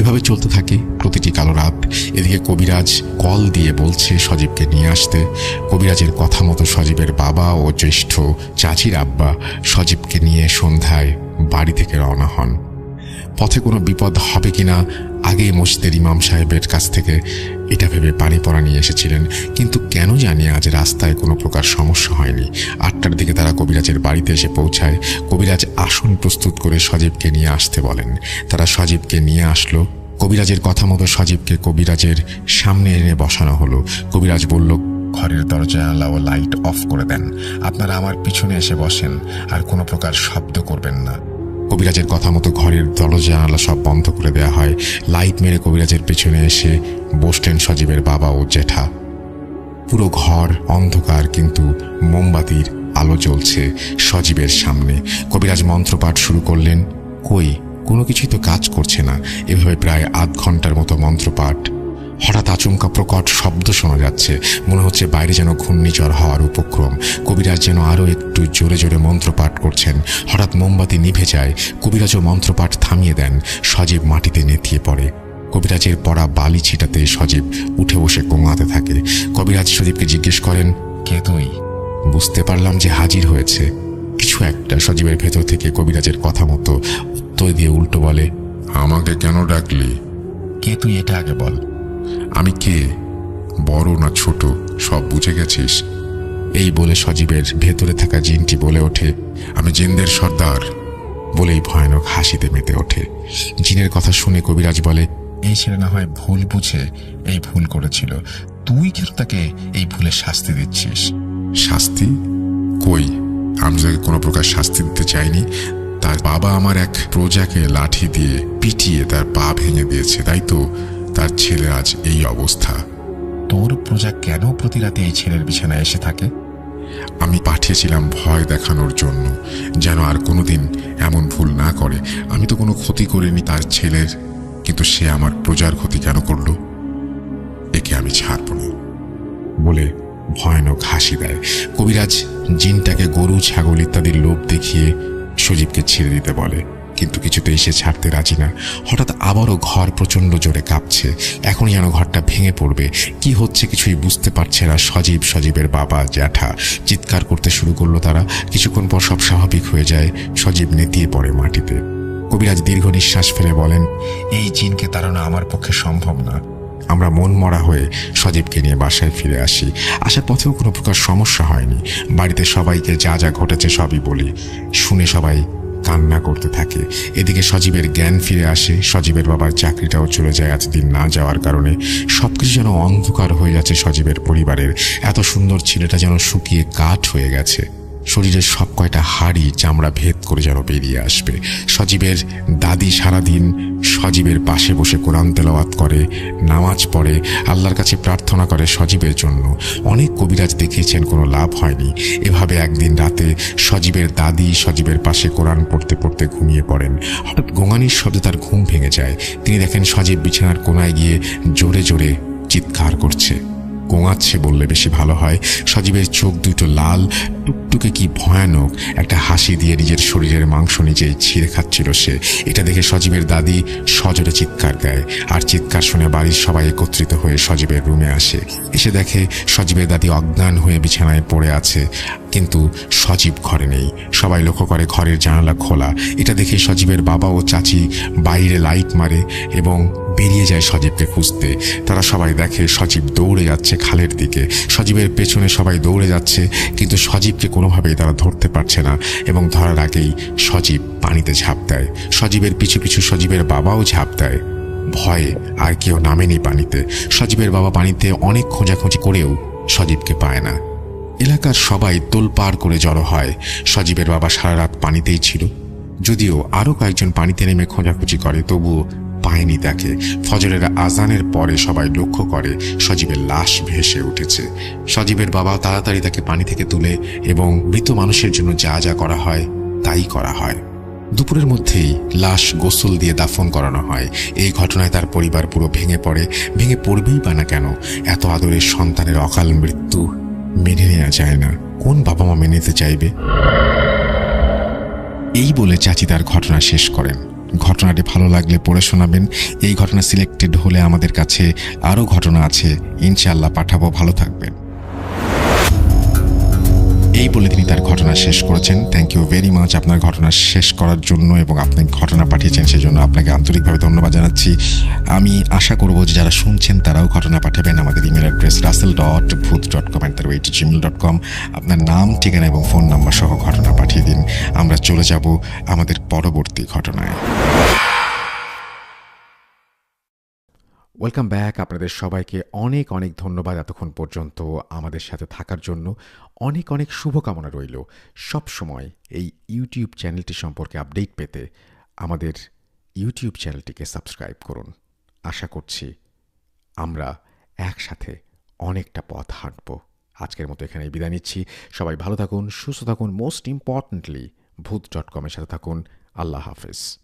এভাবে চলতে থাকে প্রতিটি কালো রাত। এদিকে কবিরাজ কল দিয়ে বলছে সজীবকে নিয়ে আসতে। কবিরাজের কথা মতো সজীবের বাবা ও জ্যেষ্ঠ চাচির আব্বা সজীবকে নিয়ে সন্ধ্যায় বাড়ি থেকে রওনা হন। পথে কোনো বিপদ হবে কিনা আগেই মসজিদের ইমাম সাহেবের কাছ থেকে এটা ভেবে পানি পড়া নিয়ে এসেছিলেন। কিন্তু কেন জানি আজ রাস্তায় কোনো প্রকার সমস্যা হয়নি। 8টার দিকে তারা কবিরাজের বাড়িতে এসে পৌঁছায়। কবিরাজ আসন প্রস্তুত করে সজীবকে নিয়ে আসতে বলেন। তারা সজীবকে নিয়ে আসলো। কবিরাজের কথা মতো সজীবকে কবিরাজের সামনে এনে বসানো হলো। কবিরাজ বলল, ঘরের দরজা জানালা ও লাইট অফ করে দেন। আপনারা আমার পিছনে এসে বসেন, আর কোনো প্রকার শব্দ করবেন না। কবিরাজের কথা মতো ঘরের দরজা জানালা সব বন্ধ করে দেওয়া হয়। লাইট মেরে কবিরাজের পেছনে এসে বসলেন সজীবের বাবা ও জেঠা। পুরো ঘর অন্ধকার, কিন্তু মোমবাতির আলো জ্বলছে সজীবের সামনে। কবিরাজ মন্ত্রপাঠ শুরু করলেন। কই, কোনো কিছুই তো কাজ করছে না। এভাবে প্রায় আধ ঘন্টার মতো মন্ত্রপাঠ। হঠাৎ আচমকা প্রকট শব্দ শোনা যাচ্ছে। মনে হচ্ছে বাইরে যেন ঘূর্ণিঝড় হওয়ার উপক্রম। কবিরাজ যেন আরও একটু জোরে জোরে মন্ত্রপাঠ করছেন। হঠাৎ মোমবাতি নিভে যায়। কবিরাজও মন্ত্রপাঠ থামিয়ে দেন। সজীব মাটিতে নেতিয়ে পড়ে। কবিরাজের পড়া বালি ছিটাতে সজীব উঠে বসে গোঙাতে থাকে। কবিরাজ সজীবকে জিজ্ঞেস করেন, কে তুই? বুঝতে পারলাম যে হাজির হয়েছে কিছু একটা। সজীবের ভেতর থেকে কবিরাজের কথা মতো উত্তর দিয়ে উল্টো বলে, আমাকে কেন ডাকলি? কে তুই এটা আগে বল। আমি কে? বড় না ছোট সব বুঝে গেছিস? এই বলে সজীবের ভেতরে থাকা জিনটি বলে ওঠে, আমি জিনদের সর্দার। বলেই ভয়ানক হাসিতে মেতে ওঠে। জিনের কথা শুনে কবিরাজ বলে, এই ছেলে না হয় ভুল বুঝে এই ভুল করেছিল, তুই কেন তাকে এই ভুলের শাস্তি দিচ্ছিস? শাস্তি? কই, আমি তাকে কোনো প্রকার শাস্তি দিতে চাইনি। তার বাবা আমার এক প্রজাকে লাঠি দিয়ে পিটিয়ে তার পা ভেঙে দিয়েছে, তাই তো তার ছেলে আজ এই অবস্থা। তোর প্রজা কেন প্রতি রাতে এই ছেলের বিছানায় এসে থাকে? আমি পাঠিয়েছিলাম ভয় দেখানোর জন্য, যেন আর কোনোদিন এমন ভুল না করে। আমি তো কোনো ক্ষতি করিনি তার ছেলের, কিন্তু সে আমার প্রজার ক্ষতি কেন করলো? একে আমি ছাড়ব না। বলে ভয়ানক হাসি দেয়। কবিরাজ জিনটাকে গরু ছাগল ইত্যাদির লোভ দেখিয়ে সজীবকে ছেড়ে দিতে বলে, কিন্তু কিছুতেই সে ছাড়তে রাজি না। হঠাৎ আবারও ঘর প্রচণ্ড জোরে কাঁপছে। এখনই যেন ঘরটা ভেঙে পড়বে। কি হচ্ছে কিছুই বুঝতে পারছে না সজীব। সজীবের বাবা জ্যাঠা চিৎকার করতে শুরু করলো তারা। কিছুক্ষণ পর সব স্বাভাবিক হয়ে যায়। সজীব নেতিয়ে পড়ে মাটিতে। কবিরাজ দীর্ঘ নিঃশ্বাস ফেলে বলেন, এই জিনকে তাড়ানো আমার পক্ষে সম্ভব না। আমরা মন মরা হয়ে সজীবকে নিয়ে বাসায় ফিরে আসি। আসার পথেও কোনো প্রকার সমস্যা হয়নি। বাড়িতে সবাইকে যা যা ঘটেছে সবই বলি। শুনে সবাই কান্না করতে থাকে। এদিকে সজীবের জ্ঞান ফিরে আসে। সজীবের বাবার চাকরিটাও চলে যায় এতদিন না যাওয়ার কারণে। সবকিছু যেন অন্ধকার হয়ে যাচ্ছে সজীবের পরিবারের। এত সুন্দর ছেলেটা যেন শুকিয়ে কাঠ হয়ে গেছে। শরীরের সব কয়টা হাড়ি চামড়া ভেদ করে যেন বেরিয়ে আসবে। সজীবের দাদি সারাদিন সজীবের পাশে বসে কোরআন তেলাওয়াত করে, নামাজ পড়ে, আল্লাহর কাছে প্রার্থনা করে সজীবের জন্য। অনেক কবিরাজ দেখিয়েছেন, কোনো লাভ হয়নি। এভাবে একদিন রাতে সজীবের দাদি সজীবের পাশে কোরআন পড়তে পড়তে ঘুমিয়ে পড়েন। হঠাৎ গোঙানির শব্দে তার ঘুম ভেঙে যায়। তিনি দেখেন সজীব বিছানার কোনায় গিয়ে জোরে জোরে চিৎকার করছে। গোঙাচ্ছে বললে বেশি ভালো হয়। সজীবের চোখ দুটো লাল টুকটুকে, কি ভয়ানক একটা হাসি দিয়ে নিজের শরীরের মাংস নিজেই ছিঁড়ে খাচ্ছিল সে। এটা দেখে সজীবের দাদি সজোরে চিৎকার দেয়, আর চিৎকার শুনে বাড়ির সবাই একত্রিত হয়ে সজীবের রুমে আসে। এসে দেখে সজীবের দাদি অজ্ঞান হয়ে বিছানায় পড়ে আছে, কিন্তু সজীব ঘরে নেই। সবাই লক্ষ্য করে ঘরের জানালা খোলা। এটা দেখে সজীবের বাবা ও চাচি বাইরে লাইট মারে এবং বেরিয়ে যায় সজীবকে খুঁজতে। তারা সবাই দেখে সজীব দৌড়ে যাচ্ছে খালের দিকে। সজীবের পেছনে সবাই দৌড়ে যাচ্ছে, কিন্তু সজীবকে কোনোভাবেই তারা ধরতে পারছে না এবং ধরার আগেই সজীব পানিতে ঝাঁপ দেয়। সজীবের পিছু পিছু সজীবের বাবাও ঝাঁপ দেয়। ভয়ে আর কেউ নামেনি পানিতে। সজীবের বাবা পানিতে অনেক খোঁজাখুঁজি করেও সজীবকে পায় না। এলাকার সবাই তোলপাড় করে জড়ো হয়। সজীবের বাবা সারা রাত পানিতেই ছিল। যদিও আরও কয়েকজন পানিতে নেমে খোঁজাখুঁজি করে, তবুও পায়নি তাকে। ফজরের আজানের পরে সবাই লক্ষ্য করে সজীবের লাশ ভেসে উঠেছে। সজীবের বাবা তাড়াতাড়ি তাকে পানি থেকে তুলে এবং মৃত মানুষের জন্য যা যা করা হয় তাই করা হয়। দুপুরের মধ্যেই লাশ গোসল দিয়ে দাফন করানো হয়। এই ঘটনায় তার পরিবার পুরো ভেঙে পড়ে। ভেঙে পড়বেই বা না কেন? এত আদরের সন্তানের অকাল মৃত্যু মেনে নেওয়া যায় না। কোন বাবা মা মেনে নিতে চাইবে? এই বলে চাচি তার ঘটনা শেষ করেন। ঘটনাটি ভালো লাগলে পড়ে শোনাবেন। এই ঘটনা সিলেক্টেড হলে আমাদের কাছে আরও ঘটনা আছে, ইনশাআল্লাহ পাঠাবো। ভালো থাকবেন। এই বলে তিনি তার ঘটনা শেষ করেছেন। থ্যাংক ইউ ভেরি মাচ আপনার ঘটনা শেষ করার জন্য, এবং আপনি ঘটনা পাঠিয়েছেন সেজন্য আপনাকে আন্তরিকভাবে ধন্যবাদ জানাচ্ছি। আমি আশা করব যে যারা শুনছেন তারাও ঘটনা পাঠাবেন। আমাদের ইমেল অ্যাড্রেস russell.booth.com@gmail.com। আপনার নাম, ঠিকানা এবং ফোন নাম্বার সহ ঘটনা পাঠিয়ে দিন। আমরা চলে যাব আমাদের পরবর্তী ঘটনায়। Welcome back. আপনাদের সবাইকে অনেক অনেক ধন্যবাদ এতক্ষণ পর্যন্ত আমাদের সাথে থাকার জন্য। অনেক অনেক শুভকামনা রইল। সব সময় এই ইউটিউব চ্যানেলটি সম্পর্কে আপডেট পেতে আমাদের ইউটিউব চ্যানেলটিকে সাবস্ক্রাইব করুন। আশা করছি আমরা একসাথে অনেকটা পথ হাঁটব। আজকের মতো এখানেই বিদায় নিচ্ছি। সবাই ভালো থাকুন, সুস্থ থাকুন। মোস্ট ইম্পর্টেন্টলি ভূত.com-এর সাথে থাকুন। আল্লাহ হাফেজ।